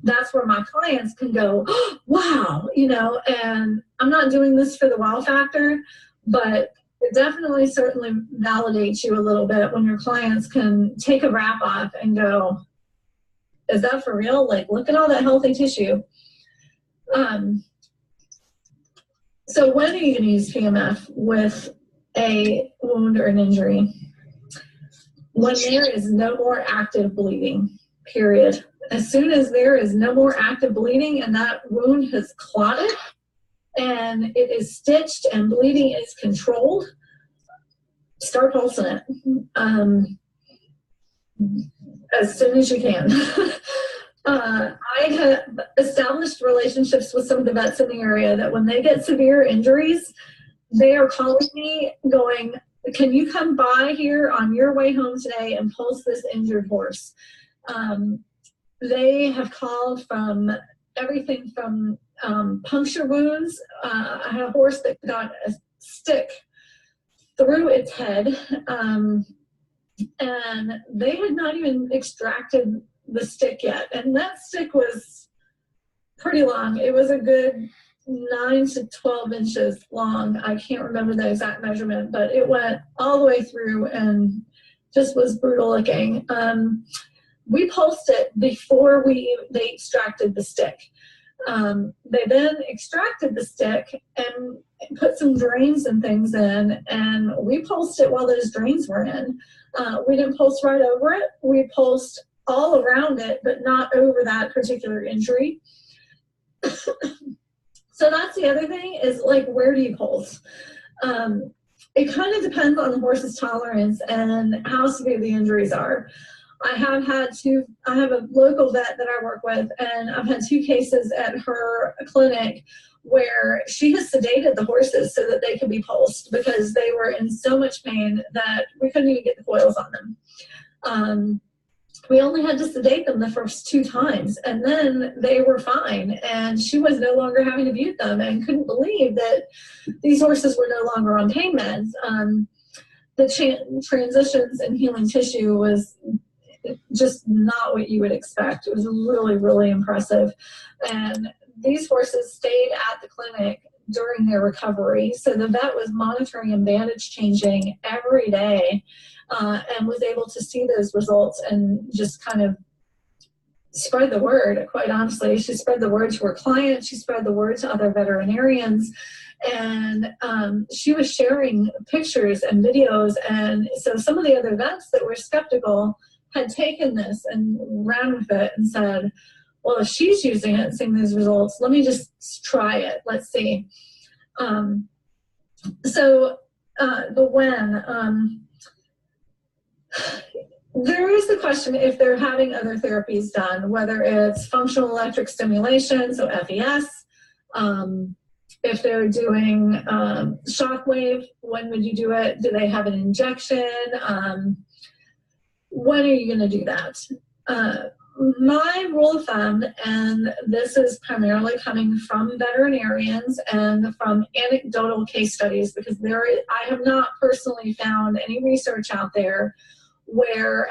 That's where my clients can go, oh, wow, and I'm not doing this for the wow factor, but it definitely certainly validates you a little bit when your clients can take a wrap off and go, is that for real? Like, look at all that healthy tissue. So when are you going to use PMF with a wound or an injury? When there is no more active bleeding, period. As soon as there is no more active bleeding and that wound has clotted and it is stitched and bleeding is controlled, start pulsing it as soon as you can. I have established relationships with some of the vets in the area that when they get severe injuries, they are calling me going, can you come by here on your way home today and pulse this injured horse? They have called from everything from puncture wounds. I had a horse that got a stick through its head, and they had not even extracted the stick yet. And that stick was pretty long. It was a good 9 to 12 inches long. I can't remember the exact measurement, but it went all the way through and just was brutal looking. We pulsed it before they extracted the stick. They then extracted the stick and put some drains and things in, and we pulsed it while those drains were in. We didn't pulse right over it. We pulsed all around it, but not over that particular injury. So that's the other thing is, like, where do you pulse? It kind of depends on the horse's tolerance and how severe the injuries are. I have a local vet that I work with, and I've had 2 cases at her clinic where she has sedated the horses so that they could be pulsed because they were in so much pain that we couldn't even get the coils on them. We only had to sedate them the first 2 times, and then they were fine, and she was no longer having to mute them and couldn't believe that these horses were no longer on pain meds. The transitions in healing tissue was just not what you would expect. It was really, really impressive. And these horses stayed at the clinic during their recovery. So the vet was monitoring and bandage changing every day, and was able to see those results and just kind of spread the word, quite honestly. She spread the word to her clients. She spread the word to other veterinarians. And she was sharing pictures and videos. And so some of the other vets that were skeptical had taken this and ran with it and said, well, if she's using it and seeing these results, let me just try it. Let's see. There is the question if they're having other therapies done, whether it's functional electric stimulation, so FES, if they're doing shockwave, when would you do it? Do they have an injection? When are you going to do that? My rule of thumb, and this is primarily coming from veterinarians and from anecdotal case studies, because I have not personally found any research out there where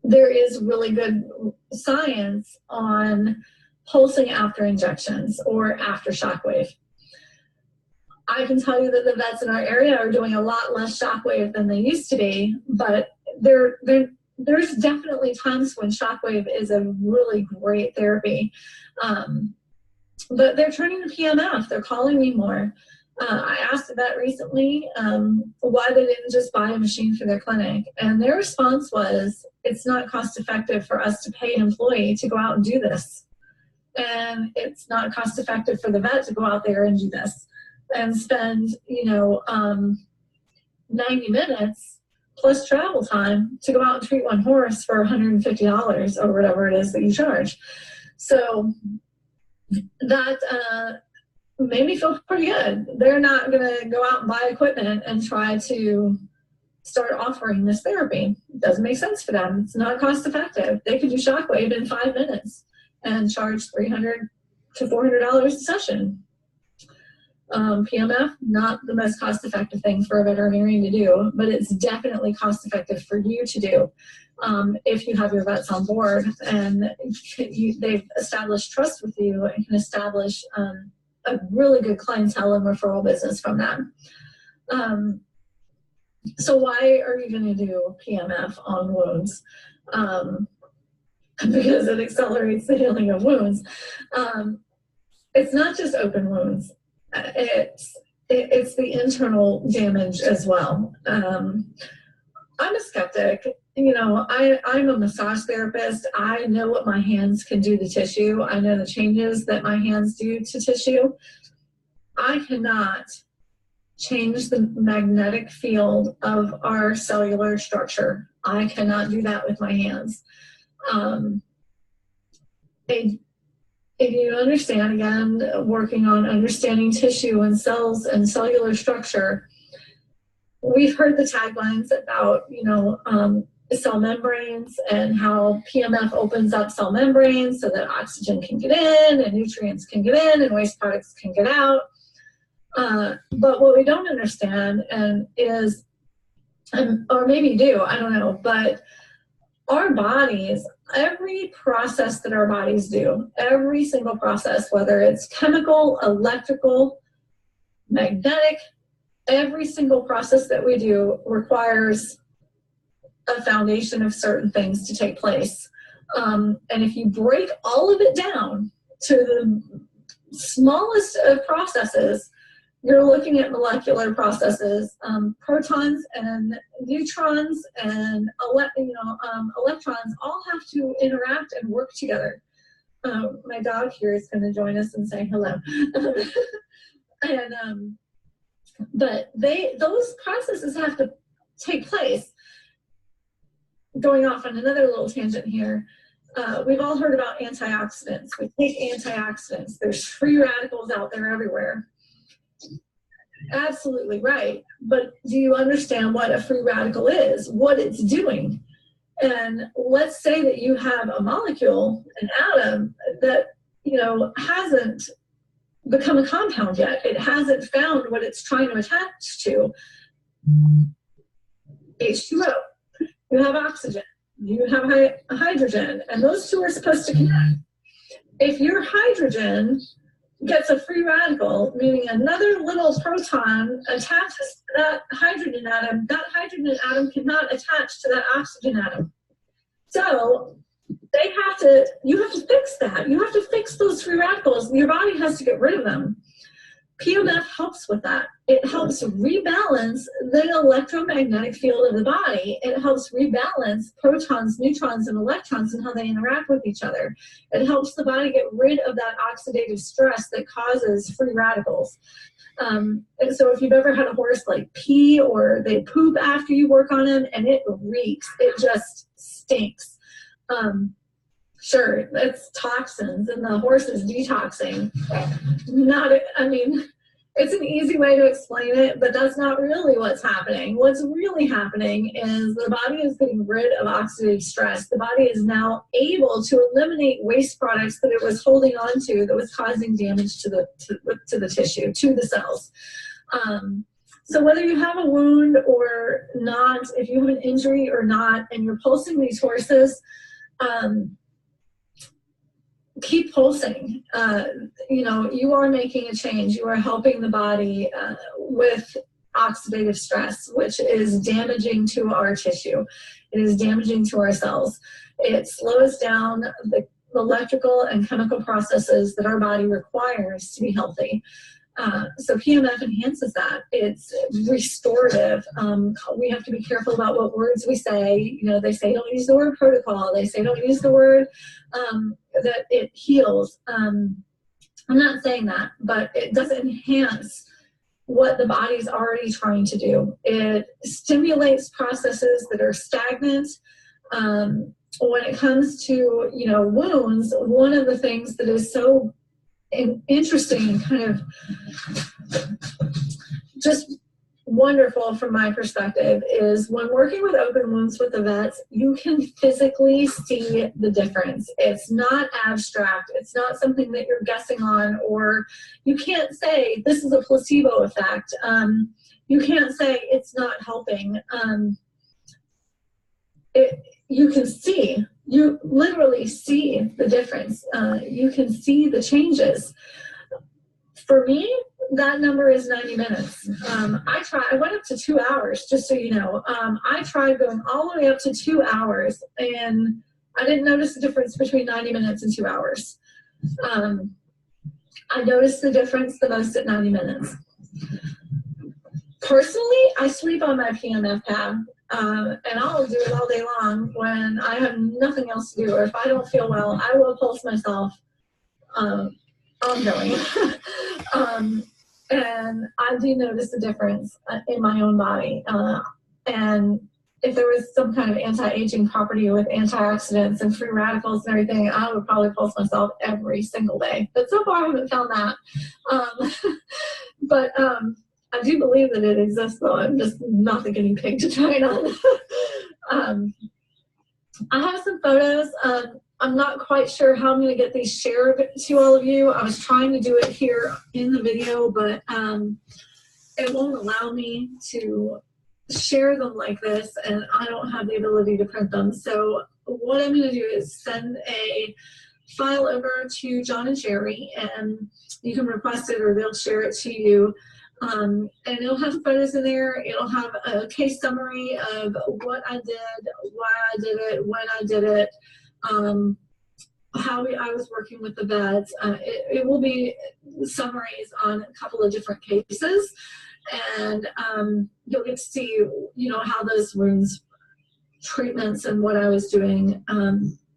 there is really good science on pulsing after injections or after shockwave. I can tell you that the vets in our area are doing a lot less shockwave than they used to be, but there's definitely times when shockwave is a really great therapy. But they're turning to PMF. They're calling me more. I asked a vet recently why they didn't just buy a machine for their clinic. And their response was, it's not cost effective for us to pay an employee to go out and do this. And it's not cost effective for the vet to go out there and do this and spend, 90 minutes plus travel time to go out and treat one horse for $150 or whatever it is that you charge. So that made me feel pretty good. They're not going to go out and buy equipment and try to start offering this therapy. It doesn't make sense for them. It's not cost effective. They could do shockwave in 5 minutes and charge $300 to $400 a session. PMF, not the most cost-effective thing for a veterinarian to do, but it's definitely cost-effective for you to do if you have your vets on board and they've established trust with you and can establish a really good clientele and referral business from that. So why are you going to do PMF on wounds? Because it accelerates the healing of wounds. It's not just open wounds. It's the internal damage as well. I'm a skeptic. I'm a massage therapist. I know what my hands can do to tissue. I know the changes that my hands do to tissue. I cannot change the magnetic field of our cellular structure. I cannot do that with my hands. If you understand, again, working on understanding tissue and cells and cellular structure, we've heard the taglines about, cell membranes and how PMF opens up cell membranes so that oxygen can get in and nutrients can get in and waste products can get out. But what we don't understand is, or maybe do, I don't know, but our bodies, every process that our bodies do, every single process, whether it's chemical, electrical, magnetic, every single process that we do requires a foundation of certain things to take place. And if you break all of it down to the smallest of processes, you're looking at molecular processes, protons and neutrons and electrons all have to interact and work together. My dog here is going to join us and say hello. But those processes have to take place. Going off on another little tangent here, we've all heard about antioxidants. We take antioxidants. There's free radicals out there everywhere. Absolutely right. But do you understand what a free radical is, what it's doing? And let's say that you have a molecule, an atom, that hasn't become a compound yet. It hasn't found what it's trying to attach to. H2O. You have oxygen. You have hydrogen. And those two are supposed to connect. If your hydrogen gets a free radical, meaning another little proton attaches to that hydrogen atom cannot attach to that oxygen atom. So you have to fix that. You have to fix those free radicals. Your body has to get rid of them. PEMF helps with that. It helps rebalance the electromagnetic field of the body. It helps rebalance protons, neutrons, and electrons and how they interact with each other. It helps the body get rid of that oxidative stress that causes free radicals. And so if you've ever had a horse like pee or they poop after you work on them, and it reeks, it just stinks. Sure, it's toxins and the horse is detoxing. It's an easy way to explain it, but that's not really what's happening. What's really happening is the body is getting rid of oxidative stress. The body is now able to eliminate waste products that it was holding on to that was causing damage to the tissue, to the cells. So whether you have a wound or not, if you have an injury or not, and you're pulsing these horses, keep pulsing. You are making a change. You are helping the body with oxidative stress, which is damaging to our tissue. It is damaging to our cells. It slows down the electrical and chemical processes that our body requires to be healthy. So PEMF enhances that. It's restorative. We have to be careful about what words we say. They say don't use the word protocol. They say don't use the word that it heals. I'm not saying that, but it does enhance what the body's already trying to do. It stimulates processes that are stagnant. When it comes to, wounds, one of the things that is so interesting and kind of just wonderful from my perspective is when working with open wounds with the vets, you can physically see the difference. It's not abstract. It's not something that you're guessing on, or you can't say this is a placebo effect. You can't say it's not helping. You can see. You literally see the difference. You can see the changes. For me, that number is 90 minutes. I went up to 2 hours, just so you know. I tried going all the way up to 2 hours, and I didn't notice the difference between 90 minutes and 2 hours. I noticed the difference the most at 90 minutes. Personally, I sleep on my PEMF pad. And I'll do it all day long when I have nothing else to do, or if I don't feel well, I will pulse myself ongoing. And I do notice the difference in my own body. And if there was some kind of anti-aging property with antioxidants and free radicals and everything, I would probably pulse myself every single day. But so far I haven't found that. But I do believe that it exists, though. I'm just not the guinea pig to try it on. I have some photos. I'm not quite sure how I'm going to get these shared to all of you. I was trying to do it here in the video, but it won't allow me to share them like this, and I don't have the ability to print them. So what I'm going to do is send a file over to John and Sherry, and you can request it or they'll share it to you. And it'll have photos in there. It'll have a case summary of what I did, why I did it, when I did it, how I was working with the vets. It will be summaries on a couple of different cases, and you'll get to see, how those wounds treatments and what I was doing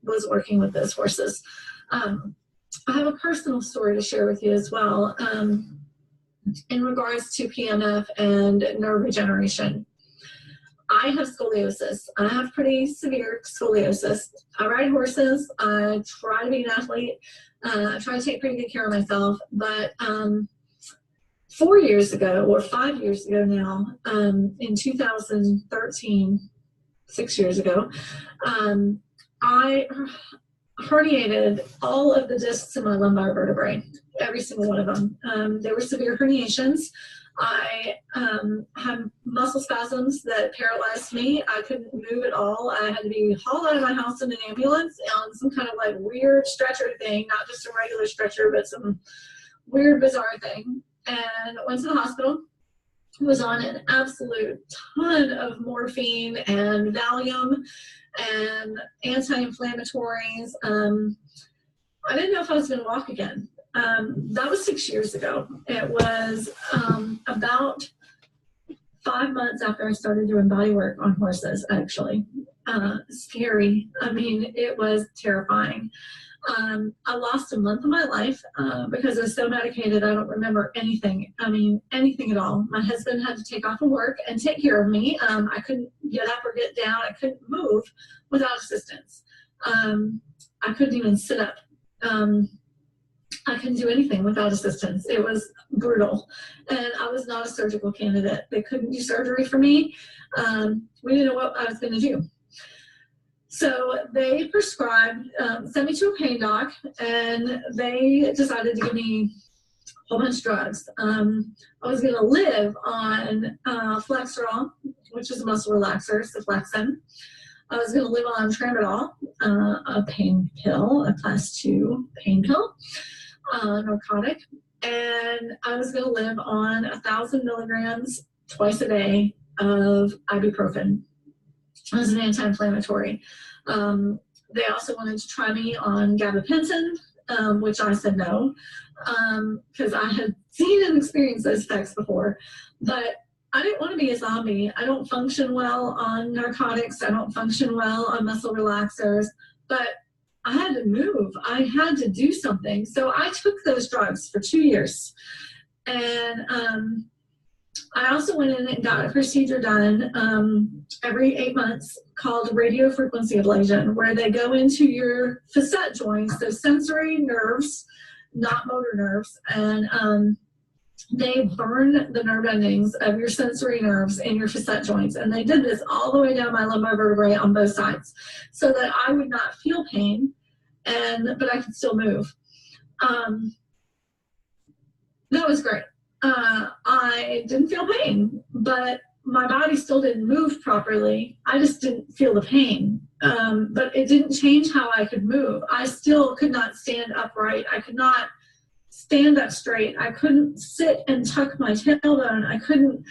was working with those horses. I have a personal story to share with you as well. In regards to PEMF and nerve regeneration. I have scoliosis. I have pretty severe scoliosis. I ride horses. I try to be an athlete. I try to take pretty good care of myself. But 4 years ago, or 5 years ago now, in 2013, 6 years ago, I herniated all of the discs in my lumbar vertebrae, every single one of them. They were severe herniations. I had muscle spasms that paralyzed me. I couldn't move at all. I had to be hauled out of my house in an ambulance on some kind of like weird stretcher thing, not just a regular stretcher, but some weird, bizarre thing. And went to the hospital. Was on an absolute ton of morphine and Valium. and anti-inflammatories. I didn't know if I was going to walk again. That was 6 years ago. It was about 5 months after I started doing body work on horses, actually. Scary. I mean, it was terrifying. I lost a month of my life because I was so medicated I don't remember anything. I mean, anything at all. My husband had to take off of work and take care of me. I couldn't get up or get down. I couldn't move without assistance. I couldn't even sit up. I couldn't do anything without assistance. It was brutal. And I was not a surgical candidate. They couldn't do surgery for me. We didn't know what I was going to do. So they prescribed, sent me to a pain doc, and they decided to give me a whole bunch of drugs. I was going to live on Flexerol, which is a muscle relaxer, Cenflexin. I was going to live on Tramadol, a pain pill, a class 2 pain pill, narcotic. And I was going to live on 1,000 milligrams twice a day of ibuprofen as an anti-inflammatory. They also wanted to try me on gabapentin, which I said no, because I had seen and experienced those effects before. But I didn't want to be a zombie. I don't function well on narcotics. I don't function well on muscle relaxers. But I had to move. I had to do something. So I took those drugs for 2 years. And I also went in and got a procedure done every 8 months called radio frequency ablation, where they go into your facet joints, so sensory nerves, not motor nerves, and they burn the nerve endings of your sensory nerves in your facet joints. And they did this all the way down my lumbar vertebrae on both sides so that I would not feel pain, but I could still move. That was great. I didn't feel pain, but my body still didn't move properly. I just didn't feel the pain. But it didn't change how I could move. I still could not stand upright. I could not stand up straight. I couldn't sit and tuck my tailbone. I couldn't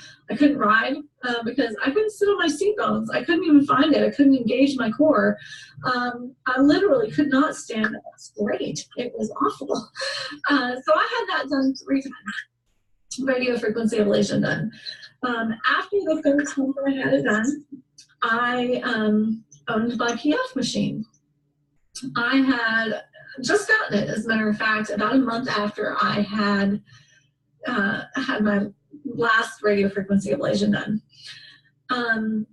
ride because I couldn't sit on my seat bones. I couldn't even find it. I couldn't engage my core. I literally could not stand up straight. It was awful. So I had that done 3 times. Radio frequency ablation done. After the 3rd time that I had it done, I owned my PEMF machine. I had just gotten it, as a matter of fact, about a month after I had had my last radio frequency ablation done. I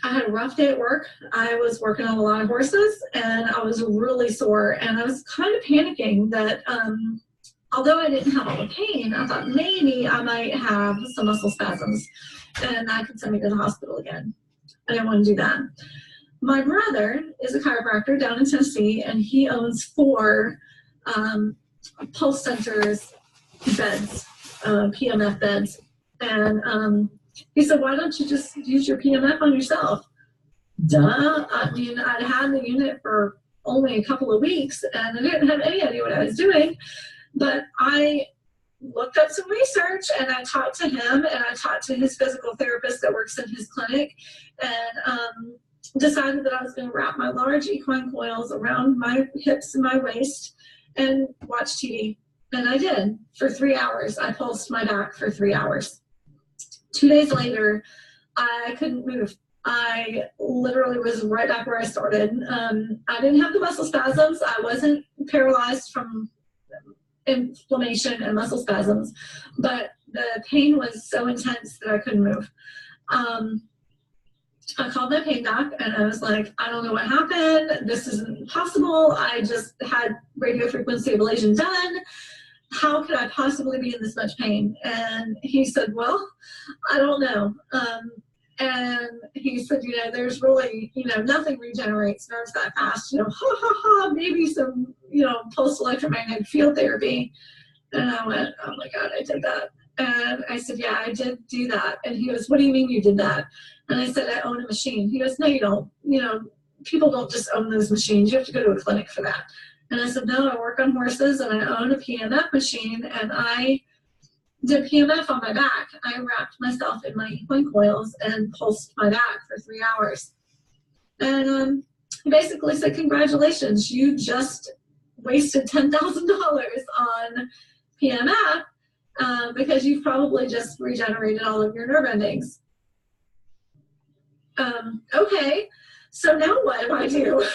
had a rough day at work. I was working on a lot of horses, and I was really sore, and I was kind of panicking that although I didn't have all the pain, I thought maybe I might have some muscle spasms and that could send me to the hospital again. I didn't want to do that. My brother is a chiropractor down in Tennessee, and he owns 4 pulse centers beds, PMF beds. And he said, why don't you just use your PMF on yourself? Duh. I mean, I'd had the unit for only a couple of weeks, and I didn't have any idea what I was doing. But I looked up some research, and I talked to him, and I talked to his physical therapist that works in his clinic, and decided that I was going to wrap my large equine coils around my hips and my waist and watch TV. And I did for 3 hours. I pulsed my back for 3 hours. 2 days later, I couldn't move. I literally was right back where I started. I didn't have the muscle spasms. I wasn't paralyzed from inflammation and muscle spasms, but the pain was so intense that I couldn't move. I called my pain doc, and I was like, I don't know what happened. This isn't possible. I just had radio frequency ablation done. How could I possibly be in this much pain? And he said, well, I don't know. And he said, there's really, nothing regenerates nerves that fast. Maybe some, pulse electromagnetic field therapy. And I went, oh my God, I did that. And I said, yeah, I did do that. And he goes, what do you mean you did that? And I said, I own a machine. He goes, no, you don't. People don't just own those machines. You have to go to a clinic for that. And I said, no, I work on horses, and I own a PMF machine, and I did PMF on my back. I wrapped myself in my equine coils and pulsed my back for 3 hours. And he basically said, congratulations, you just wasted $10,000 on PMF because you've probably just regenerated all of your nerve endings. Okay, so now what do I do?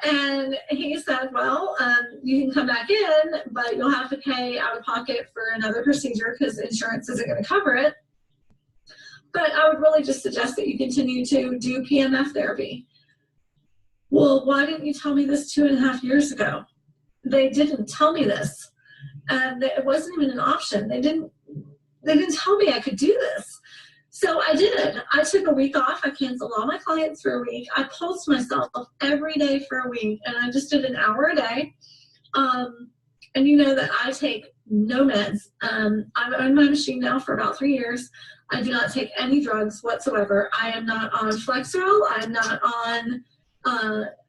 And he said, well, you can come back in, but you'll have to pay out of pocket for another procedure because insurance isn't going to cover it. But I would really just suggest that you continue to do PMF therapy. Well, why didn't you tell me this 2.5 years ago? They didn't tell me this. And it wasn't even an option. They didn't tell me I could do this. So I did. I took a week off. I canceled all my clients for a week. I pulsed myself every day for a week, and I just did an hour a day. And you know that I take no meds. I've owned my machine now for about 3 years. I do not take any drugs whatsoever. I am not on Flexeril. I am not on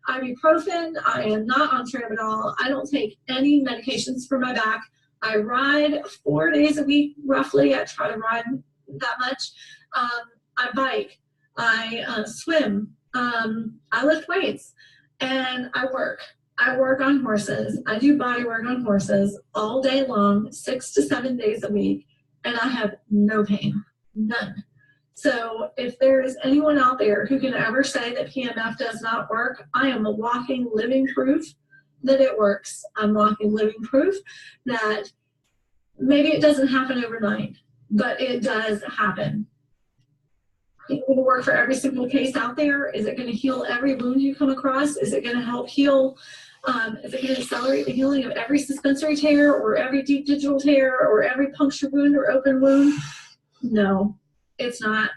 ibuprofen. I am not on tramadol. I don't take any medications for my back. I ride 4 days a week, roughly. I try to ride that much. I bike. I swim. I lift weights. And I work. I work on horses. I do body work on horses all day long, 6 to 7 days a week. And I have no pain. None. So if there is anyone out there who can ever say that PMF does not work, I am a walking, living proof that it works. I'm walking, living proof that maybe it doesn't happen overnight, but it does happen. It will work for every single case out there. Is it going to heal every wound you come across? Is it going to help heal? Is it going to accelerate the healing of every suspensory tear or every deep digital tear or every puncture wound or open wound? No, it's not.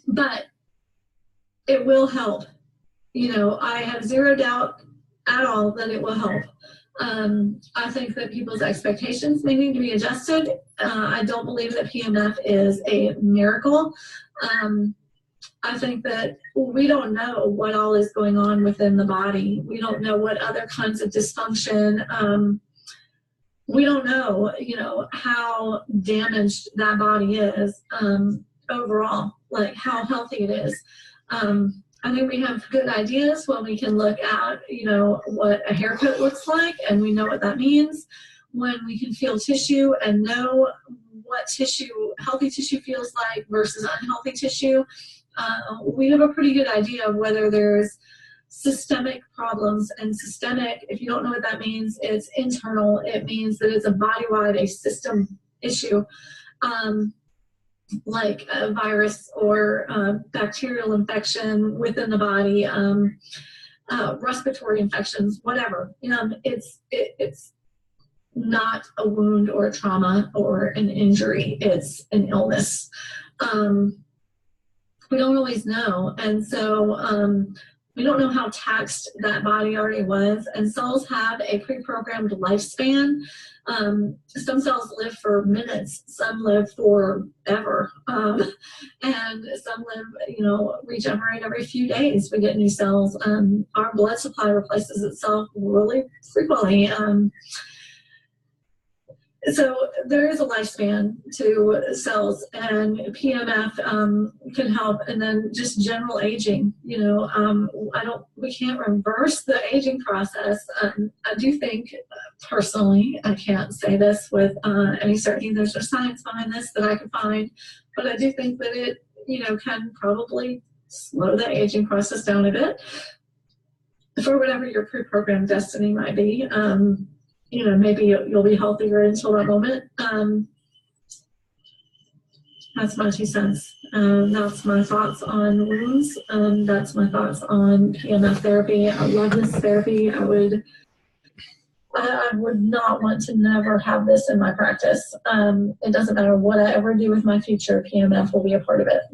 But it will help. You know, I have zero doubt at all that it will help. I think that people's expectations may need to be adjusted. I don't believe that PMF is a miracle. I think that we don't know what all is going on within the body. We don't know what other kinds of dysfunction. We don't know, you know, how damaged that body is overall, like how healthy it is. I think we have good ideas when we can look at, you know, what a haircut looks like, and we know what that means. When we can feel tissue and know what tissue, healthy tissue feels like versus unhealthy tissue, we have a pretty good idea of whether there's systemic problems. And systemic, if you don't know what that means, it's internal. It means that it's a body-wide, a system issue. Like a virus or bacterial infection within the body, respiratory infections, whatever. It's not a wound or a trauma or an injury. It's an illness. We don't always know. And so we don't know how taxed that body already was. And cells have a pre-programmed lifespan. Some cells live for minutes, some live forever, and some live, you know, regenerate every few days. We get new cells. Our blood supply replaces itself really frequently. So there is a lifespan to cells, and PMF can help. And then just general aging, you know, we can't reverse the aging process. I do think personally, I can't say this with any certainty, there's no science behind this that I can find, but I do think that it, you know, can probably slow the aging process down a bit for whatever your pre-programmed destiny might be. You know, maybe you'll be healthier until that moment. That's my 2 cents. That's my thoughts on wounds. That's my thoughts on PMF therapy. I love this therapy. I would not want to never have this in my practice. It doesn't matter what I ever do with my future, PMF will be a part of it.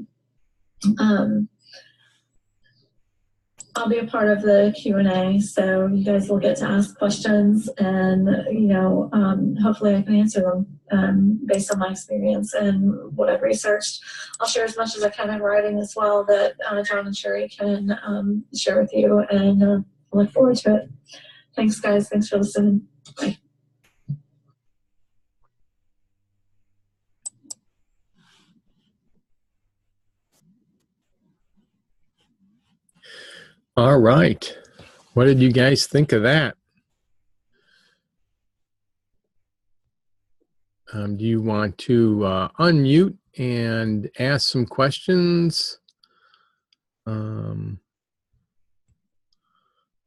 I'll be a part of the Q&A, so you guys will get to ask questions, and you know, hopefully I can answer them based on my experience and what I've researched. I'll share as much as I can in writing as well that John and Sherry can share with you, and I look forward to it. Thanks, guys. Thanks for listening. Bye. All right. What did you guys think of that? Do you want to unmute and ask some questions?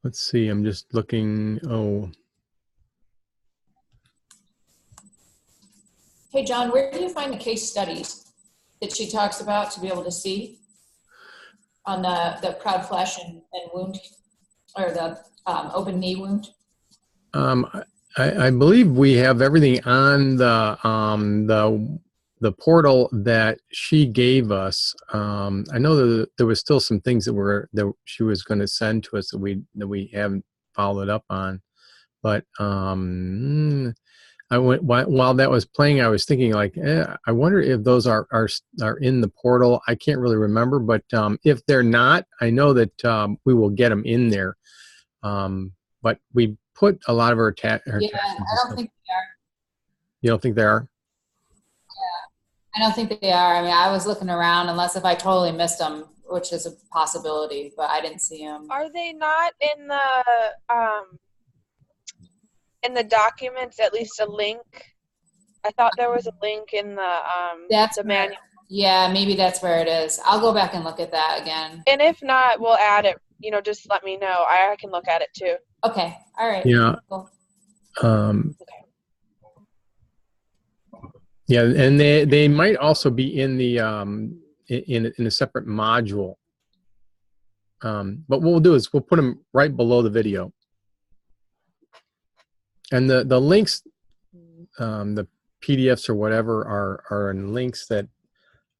Let's see. I'm just looking. Oh, Hey, John, where do you find the case studies that she talks about to be able to see on the crowd flash and wound, or the open knee wound? I believe we have everything on the portal that she gave us. I know that there was still some things that she was going to send to us that we haven't followed up on. But while that was playing, I was thinking like, I wonder if those are in the portal. I can't really remember, but if they're not, I know that we will get them in there. But we put a lot of her Yeah, I don't think they are. You don't think they are? I don't think they are. I mean, I was looking around, unless if I totally missed them, which is a possibility, but I didn't see them. Are they not in the documents, at least a link? I thought there was a link in the manual. Yeah, maybe that's where it is. I'll go back and look at that again. And if not, we'll add it. Just let me know. I can look at it too. Okay. All right. Yeah. Cool. Yeah, and they might also be in the in a separate module. But what we'll do is we'll put them right below the video. And the links, the PDFs or whatever are in links that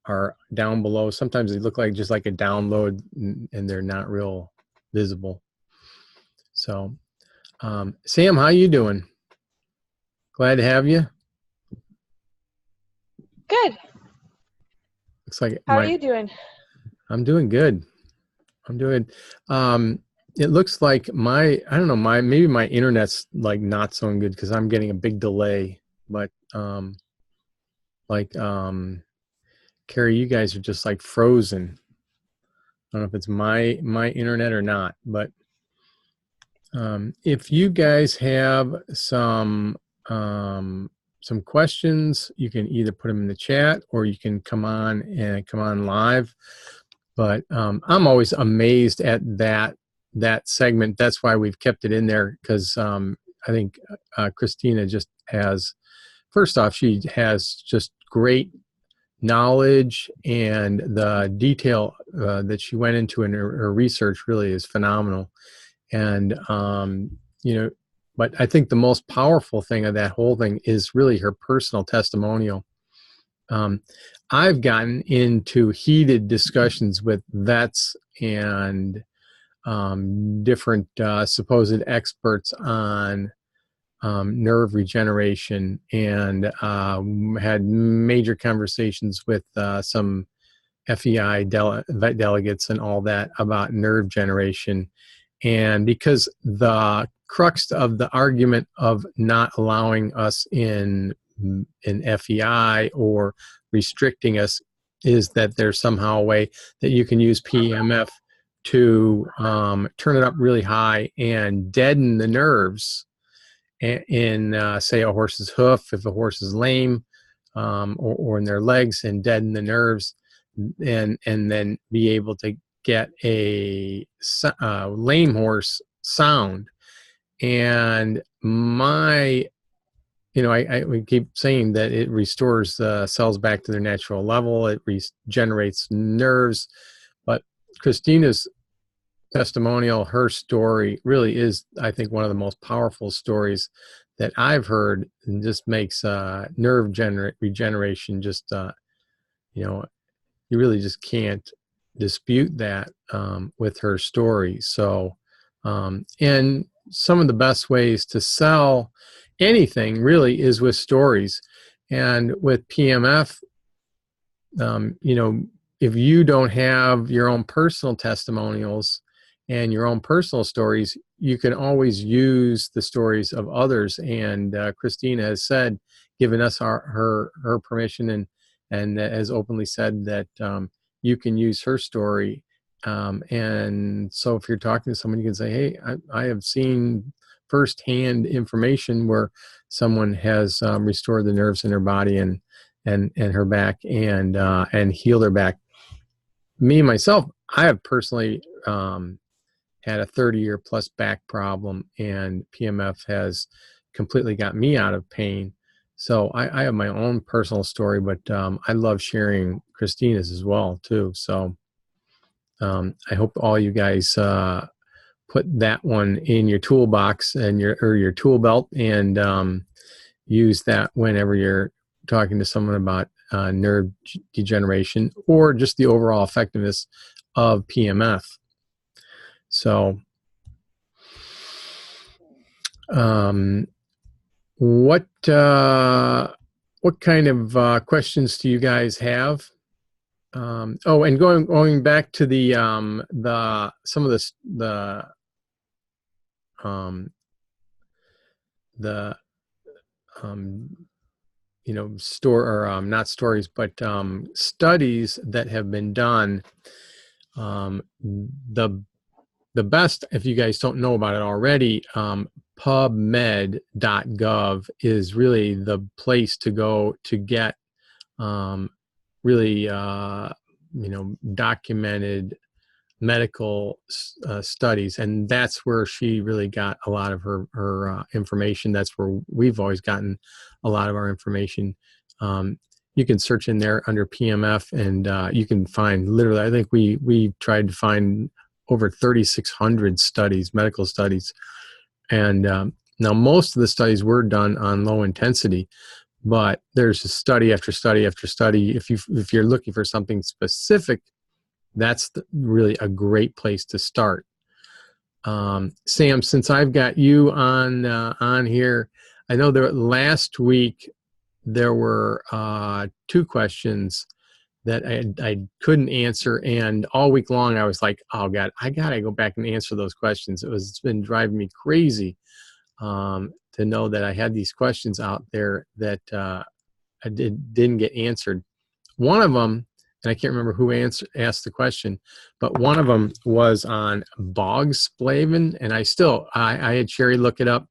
are down below. Sometimes they look like just like a download, and they're not real visible. So, Sam, how you doing? Glad to have you. Good. Looks like How are you doing? I'm doing good. I'm doing. It looks like I don't know, maybe my internet's like not so good because I'm getting a big delay. But Carrie, you guys are just like frozen. I don't know if it's my internet or not, but if you guys have some questions, you can either put them in the chat or you can come on live. But I'm always amazed at that segment. That's why we've kept it in there, because I think Christina just has, first off, she has just great knowledge, and the detail that she went into in her research really is phenomenal. And but I think the most powerful thing of that whole thing is really her personal testimonial. I've gotten into heated discussions with vets and different supposed experts on nerve regeneration, and had major conversations with some FEI vet delegates and all that about nerve generation. And because the crux of the argument of not allowing us in FEI or restricting us is that there's somehow a way that you can use PEMF to turn it up really high and deaden the nerves in say a horse's hoof, if a horse is lame, or in their legs, and deaden the nerves, and then be able to get a lame horse sound. And we keep saying that it restores the cells back to their natural level. It regenerates nerves. But Christina's testimonial, her story, really is, I think, one of the most powerful stories that I've heard, and just makes nerve regeneration just, you really just can't dispute that with her story. So, and some of the best ways to sell anything really is with stories. And with PEMF, if you don't have your own personal testimonials and your own personal stories, you can always use the stories of others. And Christina has said, given us her permission, and has openly said that you can use her story And so if you're talking to someone, you can say, hey, I have seen firsthand information where someone has restored the nerves in her body and her back and healed her back. Me, myself, I have personally had a 30-year plus back problem, and PMF has completely got me out of pain. So I have my own personal story, but I love sharing Christina's as well, too. So I hope all you guys put that one in your toolbox and your tool belt, and use that whenever you're talking to someone about nerve degeneration or just the overall effectiveness of PMF. So, what kind of questions do you guys have? Oh, and going back to the some of the not stories, but studies that have been done. The best, if you guys don't know about it already, PubMed.gov is really the place to go to get really documented medical studies, and that's where she really got a lot of her information. That's where we've always gotten a lot of our information. You can search in there under PMF, and you can find literally, I think we tried to find over 3,600 studies, medical studies, and now most of the studies were done on low intensity, but there's a study after study after study. If you're looking for something specific, that's really a great place to start. Sam, since I've got you on here, I know that last week there were 2 questions that I couldn't answer, and all week long I was like, oh God, I gotta go back and answer those questions. It's been driving me crazy to know that I had these questions out there that I didn't get answered. One of them, and I can't remember who asked the question, but one of them was on bog splavin, and I had Sherry look it up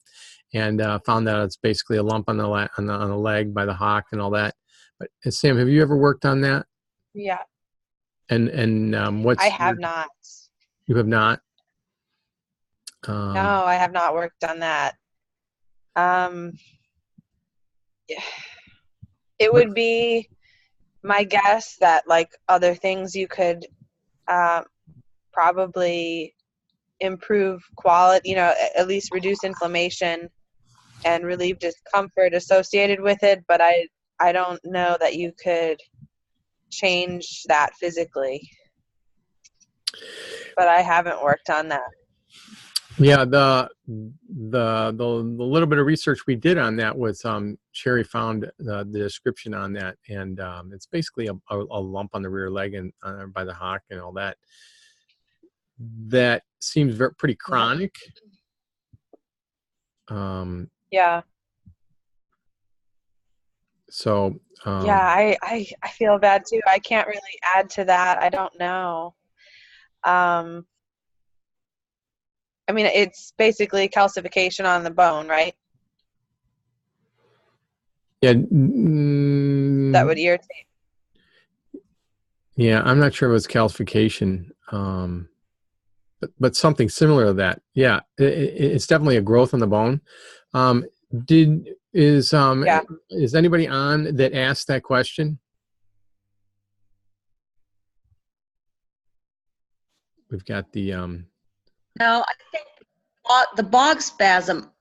and found out it's basically a lump on the leg by the hock and all that. But Sam, have you ever worked on that? Yeah. And what's I have not. You have not? No, I have not worked on that. It would be my guess that, like other things, you could probably improve quality, at least reduce inflammation and relieve discomfort associated with it. But I don't know that you could change that physically. But I haven't worked on that. Yeah, the little bit of research we did on that was Sherry found the description on that, and it's basically a lump on the rear leg and by the hock and all that. That seems pretty chronic. Yeah. So. Yeah, I feel bad too. I can't really add to that. I don't know. I mean, it's basically calcification on the bone, right? Yeah. That would irritate. Yeah, I'm not sure if it's calcification, but something similar to that. Yeah, it's definitely a growth on the bone. Is anybody on that asked that question? We've got the No, I think the bog spasm,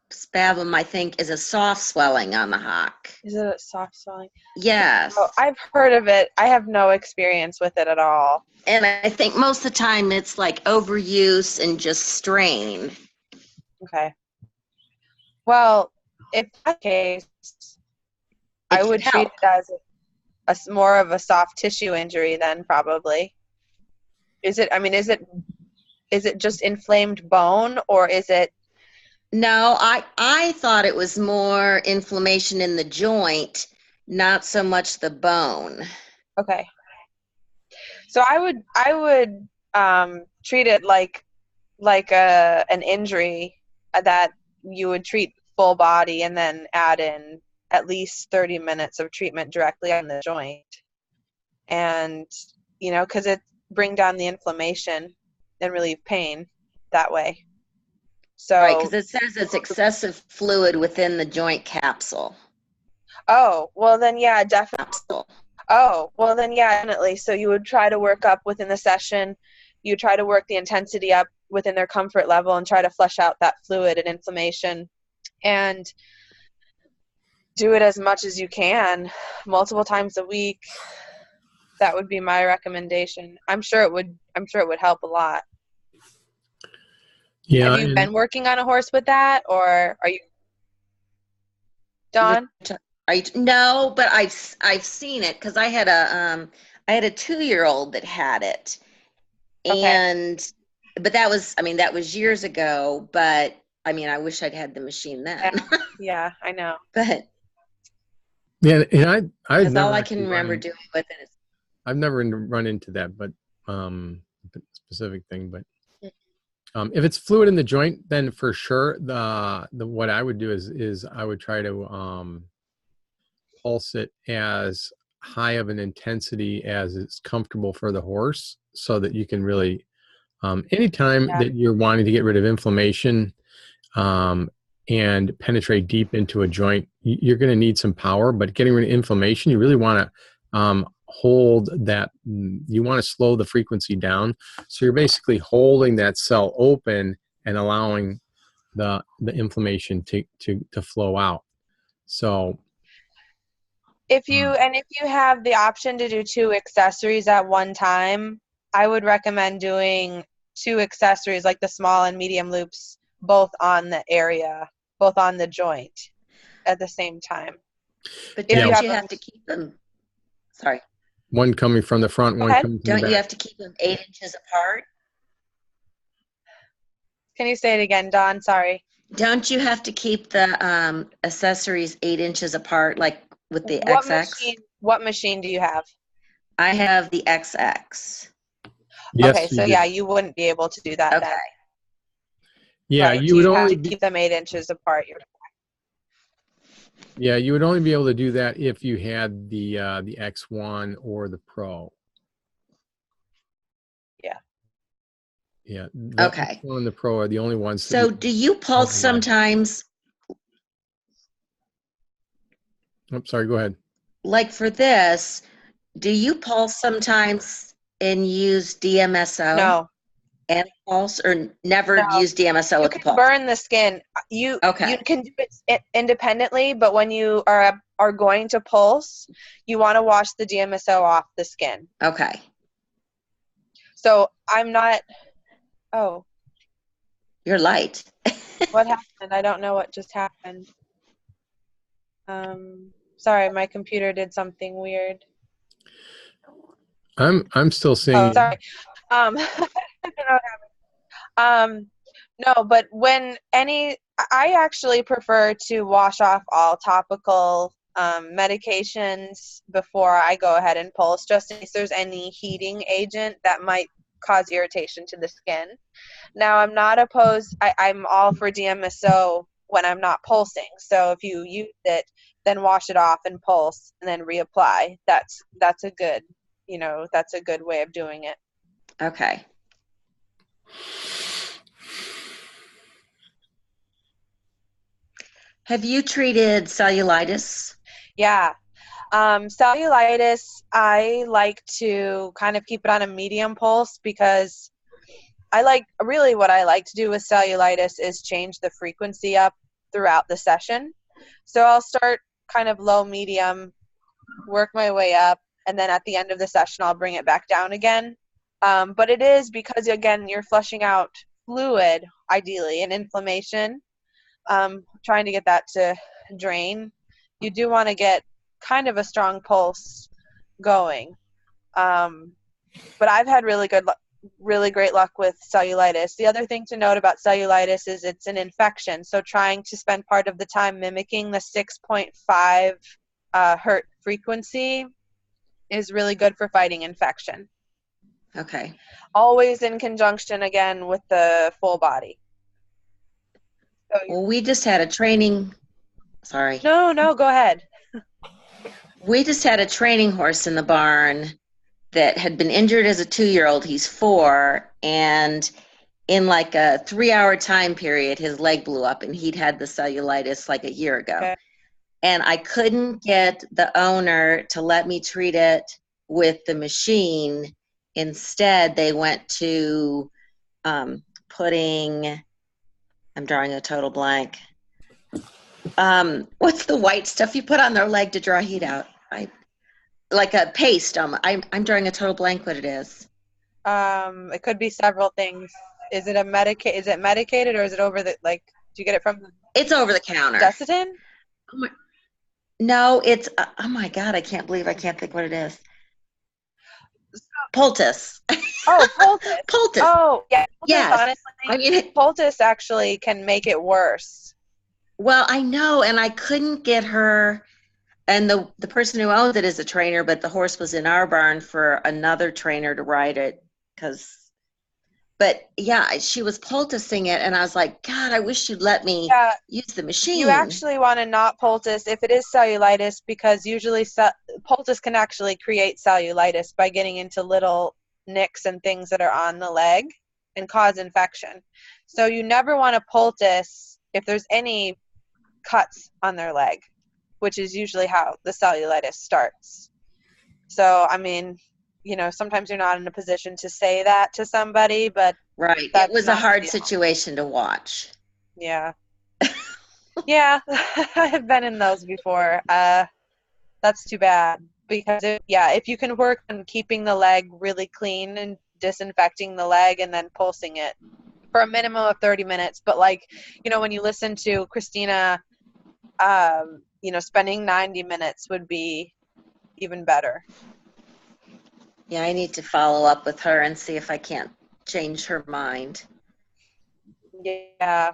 I think, is a soft swelling on the hock. Is it a soft swelling? Yes. Oh, I've heard of it. I have no experience with it at all. And I think most of the time it's like overuse and just strain. Okay. Well, if that's the case, I would treat it as more of a soft tissue injury then, probably. Is it just inflamed bone, or is it? No, I thought it was more inflammation in the joint, not so much the bone. Okay. So I would treat it like an injury that you would treat full body and then add in at least 30 minutes of treatment directly on the joint. And, because it bring down the inflammation and relieve pain that way. So, Right, because it says it's excessive fluid within the joint capsule. oh, well then, yeah, definitely. Capsule. Oh, well then, yeah, definitely. So you would try to work up within the session. You try to work the intensity up within their comfort level and try to flush out that fluid and inflammation. And do it as much as you can, multiple times a week. That would be my recommendation. I'm sure it would help a lot. Yeah. Have you been working on a horse with that, or are you, Dawn? No, but I've seen it because I had a 2-year-old that had it, Okay. but that was years ago. But I mean, I wish I'd had the machine then. Yeah, I know. But Yeah, and I've that's never all I can remember doing with it. I've never run into that, but specific thing. But if it's fluid in the joint, then for sure the what I would do is I would try to pulse it as high of an intensity as it's comfortable for the horse, so that you can really anytime that you're wanting to get rid of inflammation and penetrate deep into a joint, you're going to need some power. But getting rid of inflammation, you really want to hold that. You want to slow the frequency down, so you're basically holding that cell open and allowing the inflammation to flow out. So If you have the option to do 2 accessories at one time, I would recommend doing 2 accessories, like the small and medium loops, both on the joint at the same time. But don't you have to keep them? Sorry. One coming from the front, one coming from the back. Don't you have to keep them 8 inches apart? Can you say it again, Dawn? Sorry. Don't you have to keep the accessories 8 inches apart, like with the XX? What machine do you have? I have the XX. Yes, okay, so yeah, you wouldn't be able to do that. Okay. Then. Yeah, right, you would have only to keep them 8 inches apart. Yeah, you would only be able to do that if you had the X1 or the Pro. Yeah. Yeah. The Okay. X1 and the Pro are the only ones. So do you pulse sometimes? I'm sorry, go ahead. Like for this, do you pulse sometimes and use DMSO? No. And pulse, or never use DMSO with the pulse? Burn the skin. You can do it independently, but when you are going to pulse, you want to wash the DMSO off the skin. Okay. So I'm not. Oh. You're light. What happened? I don't know what just happened. Sorry, my computer did something weird. I'm still seeing. Oh, sorry. I don't know what happened. No, but I actually prefer to wash off all topical medications before I go ahead and pulse, just in case there's any heating agent that might cause irritation to the skin. Now, I'm not opposed. I'm all for DMSO when I'm not pulsing. So if you use it, then wash it off and pulse, and then reapply. That's a good, that's a good way of doing it. Okay. Have you treated cellulitis? Yeah. Cellulitis, I like to kind of keep it on a medium pulse because what I like to do with cellulitis is change the frequency up throughout the session. So I'll start kind of low, medium, work my way up, and then at the end of the session, I'll bring it back down again. But it is because, again, you're flushing out fluid, ideally, and inflammation, trying to get that to drain. You do want to get kind of a strong pulse going. But I've had really great luck with cellulitis. The other thing to note about cellulitis is it's an infection. So trying to spend part of the time mimicking the 6.5 hertz frequency is really good for fighting infection. Okay. Always in conjunction again with the full body. So Well, we just had a training, sorry. no, go ahead. We just had a training horse in the barn that had been injured as a 2-year-old. He's 4, and in like a 3-hour time period, his leg blew up, and he'd had the cellulitis like a year ago. Okay. And I couldn't get the owner to let me treat it with the machine. Instead, they went to putting, I'm drawing a total blank. What's the white stuff you put on their leg to draw heat out? Like a paste. I'm drawing a total blank what it is. It could be several things. Is it medicated or is it over the, like, do you get it from It's over the counter. Desitin? No, it's, oh my God, I can't believe I can't think what it is. Poultice. Oh, poultice. Poultice. Oh, yeah. Poultice, Yes. honestly, I mean, poultice actually can make it worse. well, I know, and I couldn't get her, and the person who owned it is a trainer, but the horse was in our barn for another trainer to ride it, but yeah, she was poulticing it, and I was like, God, I wish you'd let me use the machine. You actually want to not poultice if it is cellulitis, because usually poultice can actually create cellulitis by getting into little nicks and things that are on the leg and cause infection. So you never want to poultice if there's any cuts on their leg, which is usually how the cellulitis starts. So, I mean, sometimes you're not in a position to say that to somebody, but right. It was a hard situation to watch. Yeah. Yeah, I have been in those before. That's too bad, because if you can work on keeping the leg really clean and disinfecting the leg and then pulsing it for a minimum of 30 minutes. But when you listen to Christina, spending 90 minutes would be even better. Yeah, I need to follow up with her and see if I can't change her mind. Yeah.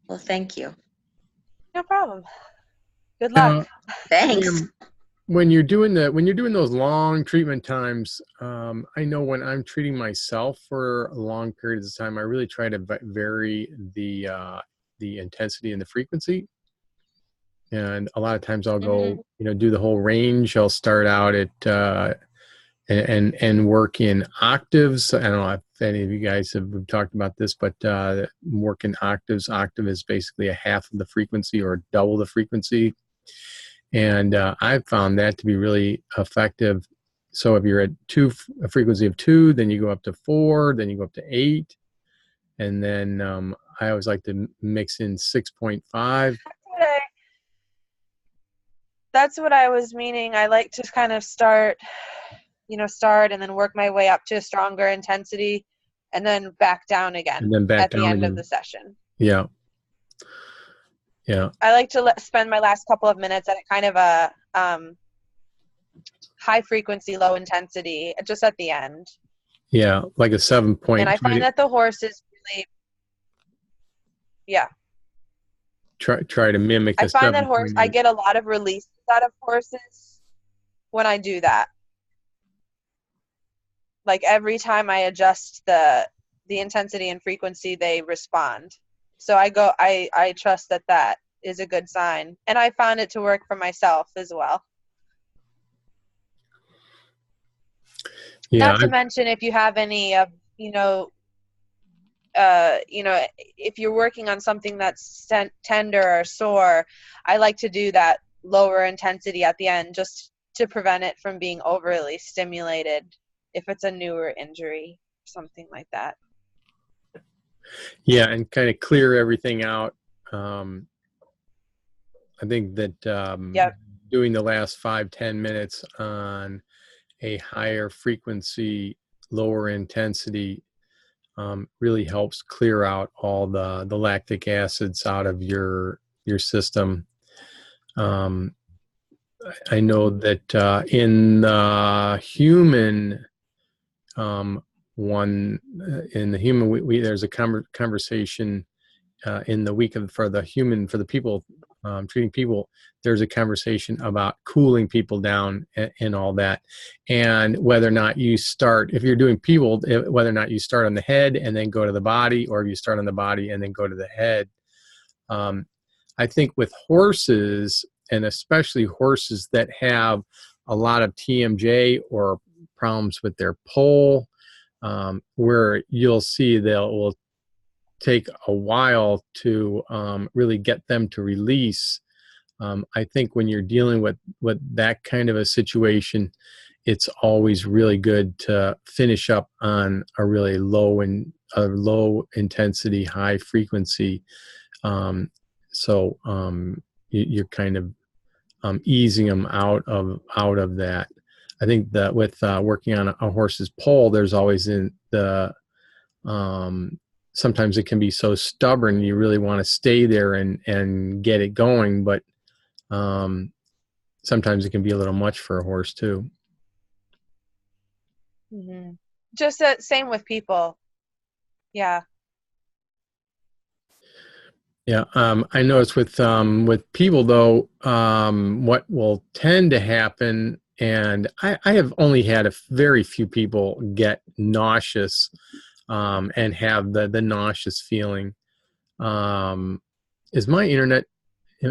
Well, thank you. No problem. Good luck. Thanks. When you're doing those long treatment times, I know when I'm treating myself for long periods of time, I really try to vary the intensity and the frequency. And a lot of times I'll go, do the whole range. I'll start out at and work in octaves. I don't know if any of you guys have talked about this, but work in octaves. Octave is basically a half of the frequency or double the frequency. And I've found that to be really effective. So if you're at a frequency of 2, then you go up to 4, then you go up to 8. And then I always like to mix in 6.5. That's what I was meaning. I like to kind of start and then work my way up to a stronger intensity and then back down again And then back at the end of the session. Yeah. Yeah. I like to spend my last couple of minutes at kind of a high frequency, low intensity, just at the end. Yeah, like a 7 point. And I find that the horse is really, Try to mimic. I find that I get a lot of releases out of horses when I do that. Like every time I adjust the intensity and frequency, they respond. So I trust that is a good sign. And I found it to work for myself as well. Yeah, Not to mention if you have any of, if you're working on something that's tender or sore, I like to do that lower intensity at the end just to prevent it from being overly stimulated if it's a newer injury, something like that. Yeah, and kind of clear everything out. I think that doing the last 5-10 minutes on a higher frequency, lower intensity really helps clear out all the lactic acids out of your system. I know that in the human there's a conversation in the week for the people treating people, there's a conversation about cooling people down and all that. And whether or not you start, if you're doing people, whether or not you start on the head and then go to the body, or if you start on the body and then go to the head. I think with horses, and especially horses that have a lot of TMJ or problems with their poll, where you'll see will take a while to really get them to release. I think when you're dealing with that kind of a situation, it's always really good to finish up on a really low intensity, high frequency. So you're kind of easing them out of that. I think that with working on a horse's poll, there's always sometimes it can be so stubborn, you really want to stay there and get it going, but sometimes it can be a little much for a horse too. Mm-hmm. Just that same with people. Yeah. Yeah, I notice with people though, what will tend to happen, and I have only had a very few people get nauseous and have the nauseous feeling. Is my internet?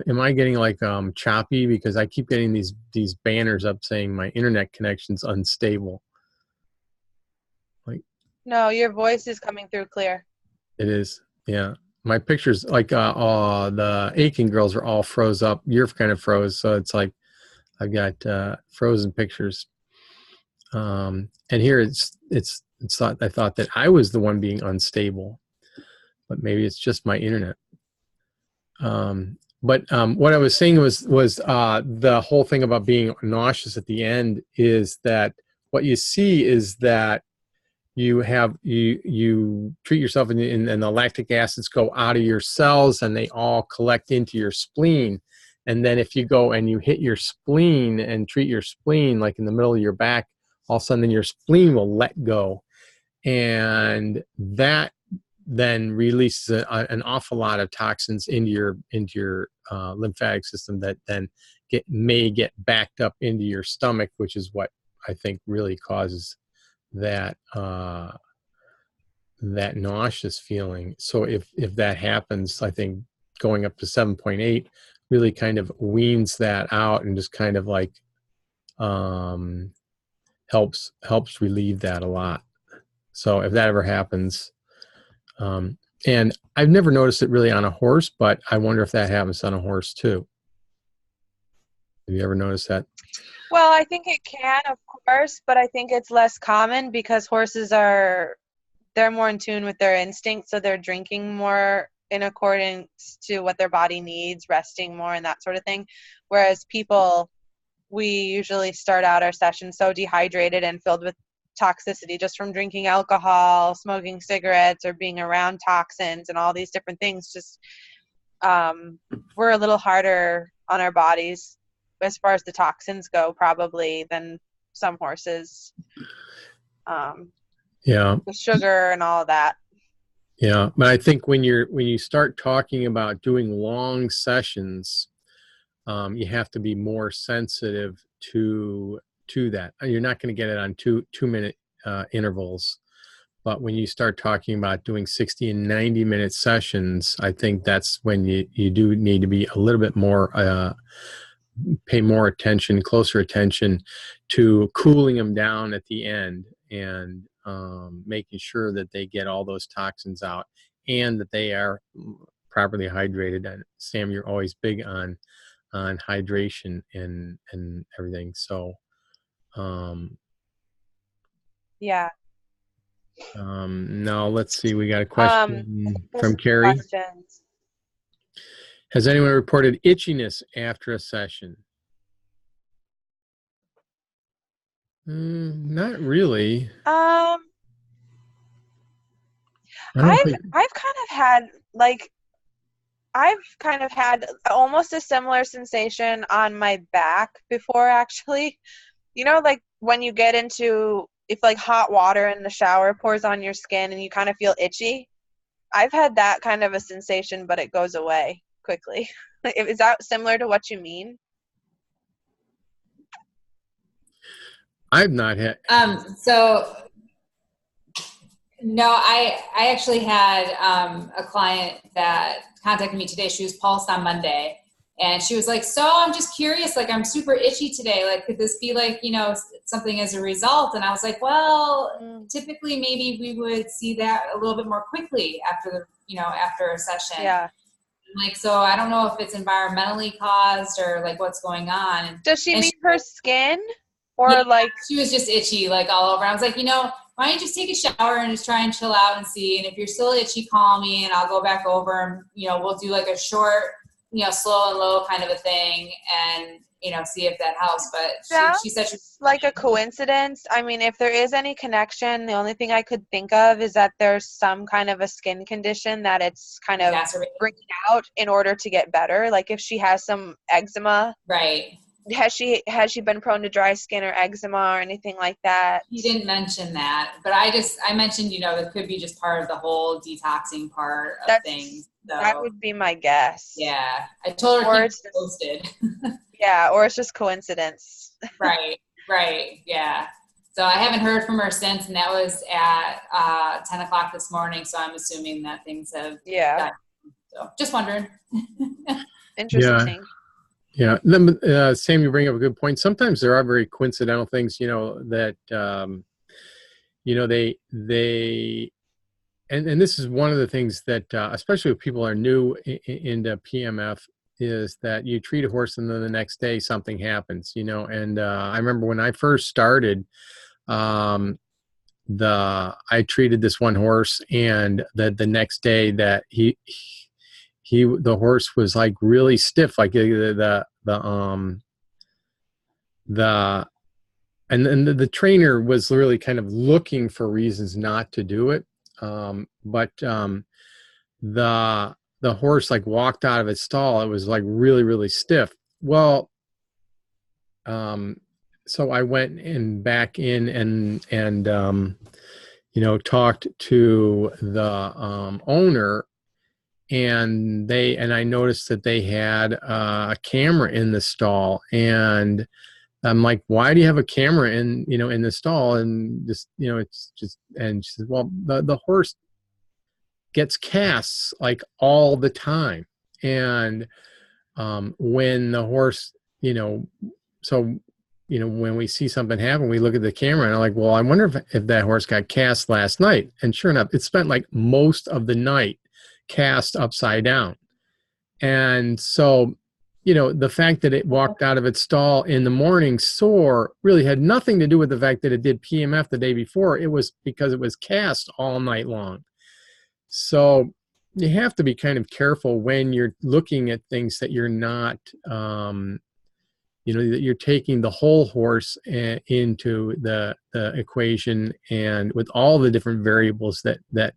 Am I getting like choppy, because I keep getting these banners up saying my internet connection's unstable? Like, No, your voice is coming through clear. it is, yeah. My pictures, like the Aiken girls are all froze up. You're kind of froze, so it's like I've got frozen pictures. And here it's thought, I thought that I was the one being unstable, but maybe it's just my internet. But what I was saying was the whole thing about being nauseous at the end is that what you see is that you treat yourself and the lactic acids go out of your cells and they all collect into your spleen. And then if you go and you hit your spleen and treat your spleen, like in the middle of your back, all of a sudden your spleen will let go. And that then releases an awful lot of toxins into your lymphatic system that then may get backed up into your stomach, which is what I think really causes that nauseous feeling. So if that happens, I think going up to 7.8 really kind of weans that out and just kind of like helps relieve that a lot. So if that ever happens, and I've never noticed it really on a horse, but I wonder if that happens on a horse too. Have you ever noticed that? Well, I think it can, of course, but I think it's less common because horses they're more in tune with their instincts, so they're drinking more in accordance to what their body needs, resting more and that sort of thing. Whereas people, we usually start out our session so dehydrated and filled with toxicity just from drinking alcohol, smoking cigarettes, or being around toxins and all these different things. Just we're a little harder on our bodies as far as the toxins go, probably, than some horses. Yeah. The sugar and all of that. Yeah, but I think when you start talking about doing long sessions, you have to be more sensitive to that. You're not going to get it on two minute intervals, but when you start talking about doing 60 and 90 minute sessions, I think that's when you do need to be a little bit more pay more attention, closer attention to cooling them down at the end and making sure that they get all those toxins out and that they are properly hydrated. And Sam, you're always big on hydration and everything. So yeah. Now let's see. We got a question from Carrie. Questions. Has anyone reported itchiness after a session? Not really. I've kind of had almost a similar sensation on my back before, actually. You know, like when you get into, if like hot water in the shower pours on your skin and you kind of feel itchy. I've had that kind of a sensation, but it goes away quickly. Is that similar to what you mean? I've not had. So no, I actually had a client that contacted me today. She was pulsed on Monday, and she was like, "So I'm just curious. Like, I'm super itchy today. Like, could this be like, something as a result?" And I was like, "Well, typically maybe we would see that a little bit more quickly after after a session." Yeah. I'm like, so I don't know if it's environmentally caused or like what's going on. Does she And mean her skin or yeah, like? she was just itchy, like all over. I was like, why don't you just take a shower and just try and chill out and see? And if you're still itchy, call me and I'll go back over and, we'll do like a short, slow and low kind of a thing and, see if that helps. But she said Sounds like a coincidence. I mean, if there is any connection, the only thing I could think of is that there's some kind of a skin condition that it's kind of bringing out in order to get better. Like if she has some eczema. Right. Has she been prone to dry skin or eczema or anything like that? He didn't mention that, but I mentioned, it could be just part of the whole detoxing part of things. So, that would be my guess. Yeah. I told her keep it posted. Yeah, or it's just coincidence. Right. Yeah. So I haven't heard from her since, and that was at 10 o'clock this morning. So I'm assuming that things have died. So just wondering. Interesting. Yeah. Sam, you bring up a good point. Sometimes there are very coincidental things, that, and this is one of the things that, especially if people are new into PMF, is that you treat a horse and then the next day something happens, and I remember when I first started, I treated this one horse, and the next day that the horse was like really stiff, like the trainer was really kind of looking for reasons not to do it, but the horse like walked out of its stall. It was like really, really stiff. Well, so I went back in and talked to the owner, and I noticed that they had a camera in the stall, and I'm like, why do you have a camera in the stall? And just, it's just, and she said, well, the horse gets casts like all the time. And when the horse, when we see something happen, we look at the camera and I'm like, well, I wonder if that horse got cast last night. And sure enough, it spent like most of the night cast upside down. And so, the fact that it walked out of its stall in the morning sore really had nothing to do with the fact that it did PMF the day before. It was because it was cast all night long. So you have to be kind of careful when you're looking at things that you're not, that you're taking the whole horse into the equation, and with all the different variables that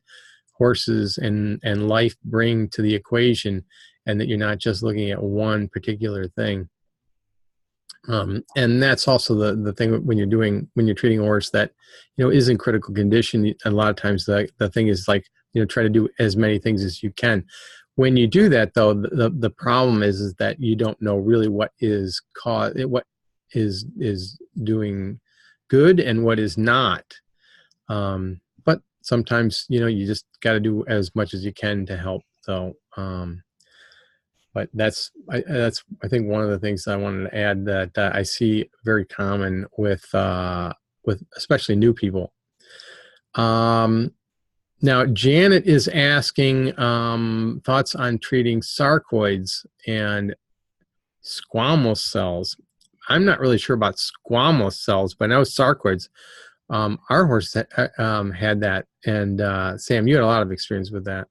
horses and life bring to the equation, and that you're not just looking at one particular thing. And that's also the thing when you're treating a horse that, is in critical condition. A lot of times the thing is like, try to do as many things as you can. When you do that, though, the problem is that you don't know really what is doing good and what is not. But sometimes, you just got to do as much as you can to help. So, but that's I think one of the things I wanted to add that I see very common with especially new people. Now, Janet is asking thoughts on treating sarcoids and squamous cells. I'm not really sure about squamous cells, but I know sarcoids. Our horse had that, and Sam, you had a lot of experience with that.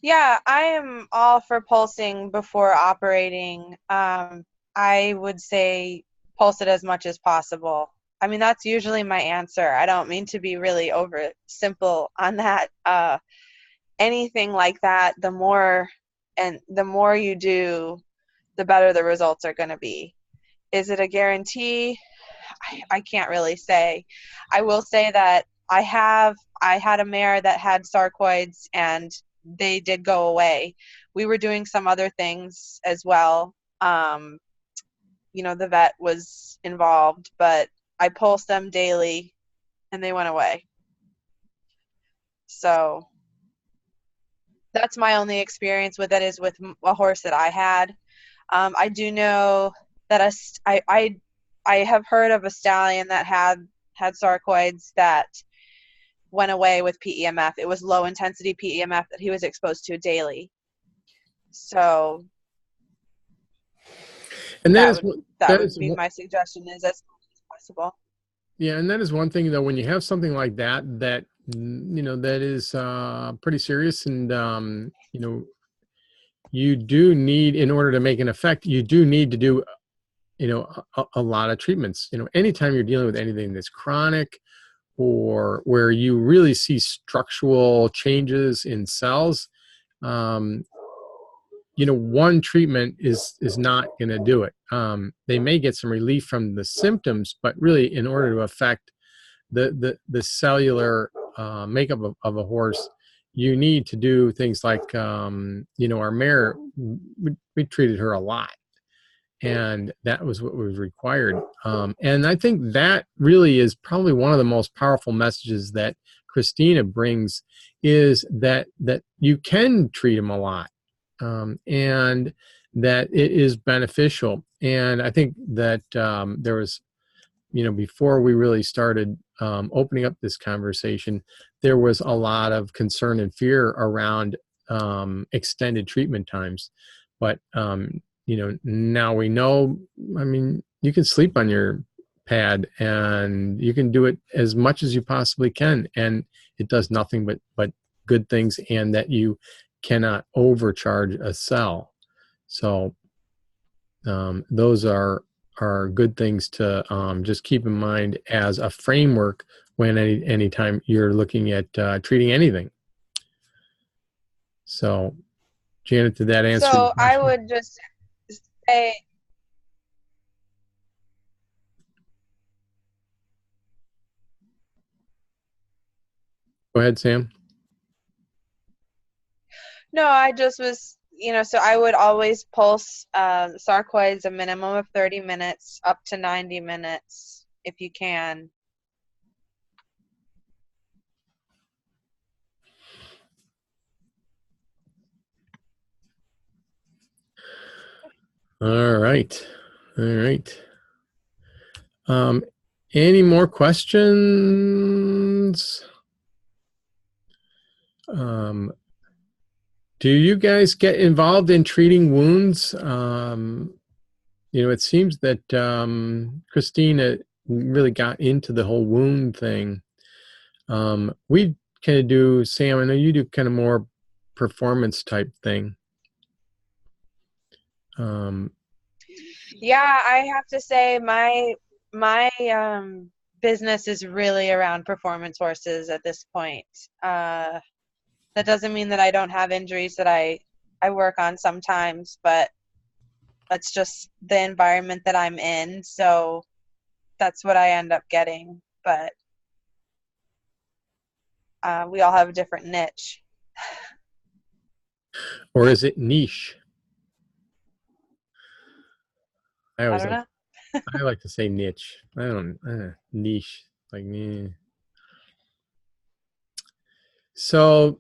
Yeah, I am all for pulsing before operating. I would say pulse it as much as possible. I mean, that's usually my answer. I don't mean to be really over simple on that. Anything like that, the more you do, the better the results are going to be. Is it a guarantee? I can't really say. I will say that I had a mare that had sarcoids, and they did go away. We were doing some other things as well. The vet was involved, but I pulsed them daily and they went away. So that's my only experience with it, is with a horse that I had. I do know that I have heard of a stallion that had sarcoids that went away with PEMF. It was low intensity PEMF that he was exposed to daily. So And that would be my suggestion, is as much as possible. Yeah, and that is one thing, though, when you have something like that that is pretty serious, and you do need, in order to make an effect, you do need to do a lot of treatments. Anytime you're dealing with anything that's chronic or where you really see structural changes in cells, one treatment is not going to do it. They may get some relief from the symptoms, but really, in order to affect the cellular makeup of a horse, you need to do things like, our mare, we treated her a lot, and that was what was required. And I think that really is probably one of the most powerful messages that Christina brings, is that you can treat them a lot. And that it is beneficial. And I think that there was, before we really started opening up this conversation, there was a lot of concern and fear around extended treatment times. But, now we know, you can sleep on your pad and you can do it as much as you possibly can. And it does nothing but good things, and that you cannot overcharge a cell. So those are good things to just keep in mind as a framework when anytime you're looking at treating anything. So, Janet, did that answer your question? I would just say, go ahead, Sam. No, I just was, so I would always pulse sarcoids a minimum of 30 minutes up to 90 minutes if you can. All right. Any more questions? Do you guys get involved in treating wounds? It seems that Christina really got into the whole wound thing. We kind of do, Sam, I know you do kind of more performance type thing. Yeah, I have to say my business is really around performance horses at this point. That doesn't mean that I don't have injuries that I work on sometimes, but that's just the environment that I'm in. So that's what I end up getting. But we all have a different niche. Or is it niche? I don't know. I like to say niche. I don't niche, like me. So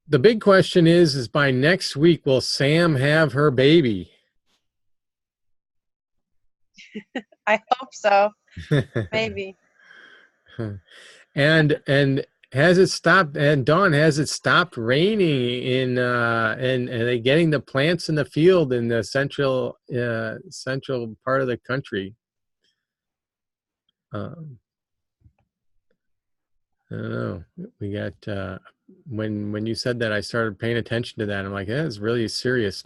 the big question is by next week, will Sam have her baby? I hope so. Maybe. And has it stopped? And Dawn, has it stopped raining in and are they getting the plants in the field in the central part of the country? I don't know. We got when you said that, I started paying attention to that. I'm like, that is really serious.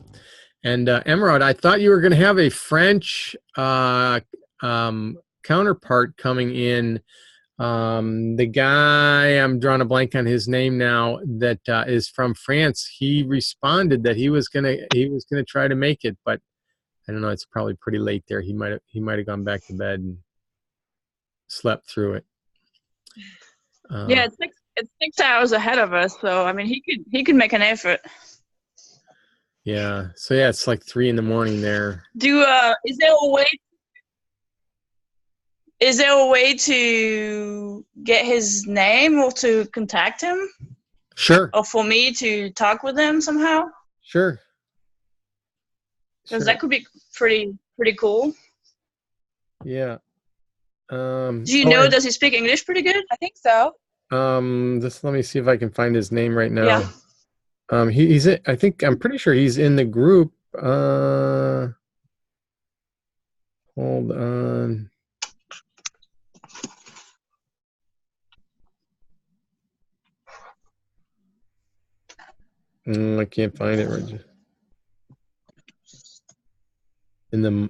And Emerald, I thought you were going to have a French counterpart coming in. The guy, I'm drawing a blank on his name now, that is from France. He responded that he was gonna try to make it, but I don't know. It's probably pretty late there. He might have gone back to bed and slept through it. Yeah, it's 6 hours ahead of us, so I mean he could make an effort. Yeah. So yeah, it's like 3 in the morning there. Is there a way to get his name or to contact him? Sure. Or for me to talk with him somehow? Sure. Because Sure. that could be pretty cool. Yeah. Do you know, does he speak English pretty good? I think so. Just let me see if I can find his name right now. Yeah. I think I'm pretty sure he's in the group. Hold on. I can't find it right in the.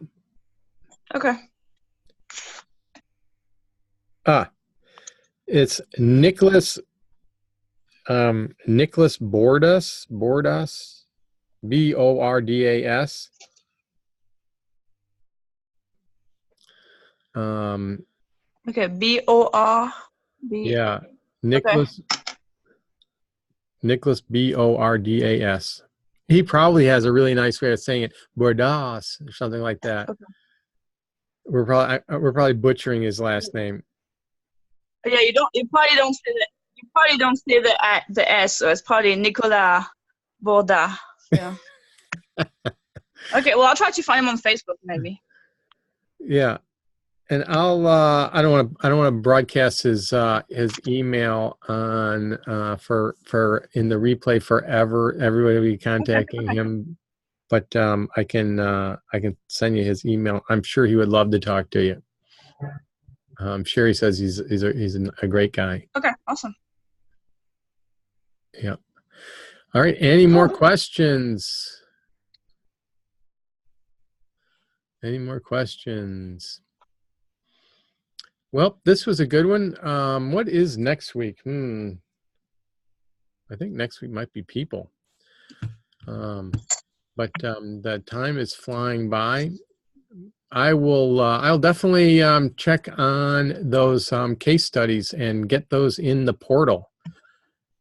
Okay. It's Nicholas. Nicholas Bordas, Bordas, Bordas. Okay. B-O-R. Yeah, Nicholas. Nicholas Bordas. He probably has a really nice way of saying it, Bordas or something like that. Okay. We're probably butchering his last name. Yeah, you probably don't say that. You probably don't say the S, so it's probably Nicolas Borda. Yeah. Okay, well I'll try to find him on Facebook maybe. Yeah, and I don't want to broadcast his email on for in the replay forever. Everybody will be contacting him, but I can send you his email. I'm sure he would love to talk to you. Sherry says he's a great guy. Okay, awesome. Yeah. All right. Any more questions? Any more questions? Well, this was a good one. What is next week? I think next week might be people. But the time is flying by. I'll definitely check on those case studies and get those in the portal.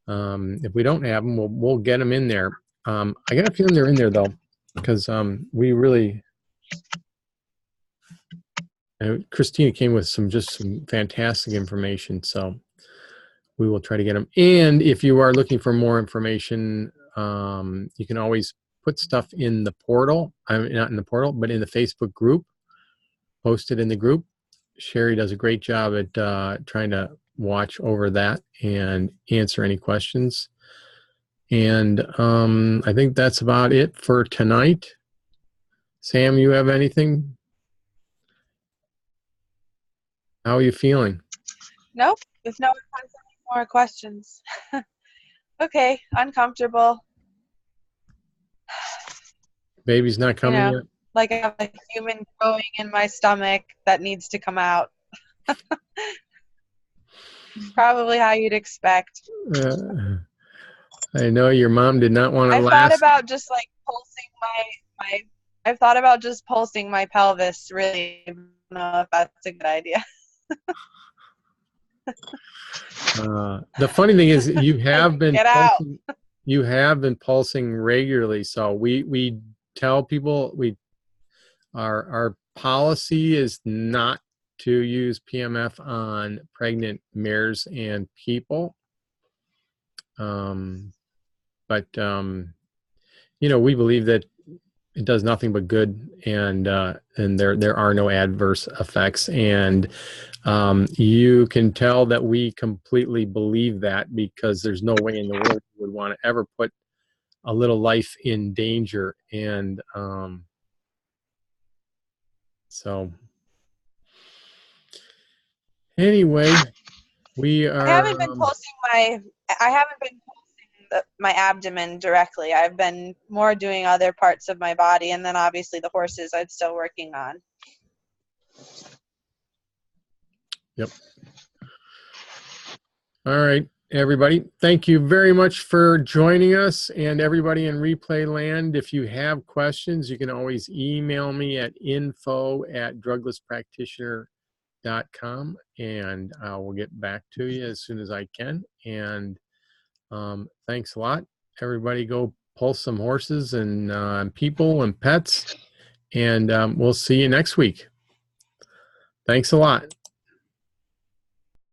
If we don't have them, we'll get them in there. I got a feeling they're in there though, because we really. Christina came with some fantastic information, so we will try to get them. And if you are looking for more information, you can always put stuff in the portal. Not in the portal, but in the Facebook group. Post it in the group. Sherry does a great job at trying to watch over that and answer any questions. And I think that's about it for tonight. Sam, you have anything? How are you feeling? Nope. If no one has any more questions. Okay, uncomfortable. Baby's not coming yet? Like I have a human growing in my stomach that needs to come out. Probably how you'd expect. I know your mom did not want to I've thought about just like pulsing I've thought about just pulsing my pelvis. Really, I don't know if that's a good idea. The funny thing is you have been pulsing, you have been pulsing regularly. So we tell people our policy is not to use PMF on pregnant mares and people. But we believe that it does nothing but good, and there are no adverse effects. And you can tell that we completely believe that, because there's no way in the world we would want to ever put a little life in danger. And so anyway, I haven't been pulsing my abdomen directly. I've been more doing other parts of my body, and then obviously the horses I'm still working on. Yep. All right, everybody. Thank you very much for joining us, and everybody in replay land. If you have questions, you can always email me at info@druglesspractitioner.com. pemf.com, and I will get back to you as soon as I can. And thanks a lot. Everybody go pulse some horses and people and pets, and we'll see you next week. Thanks a lot.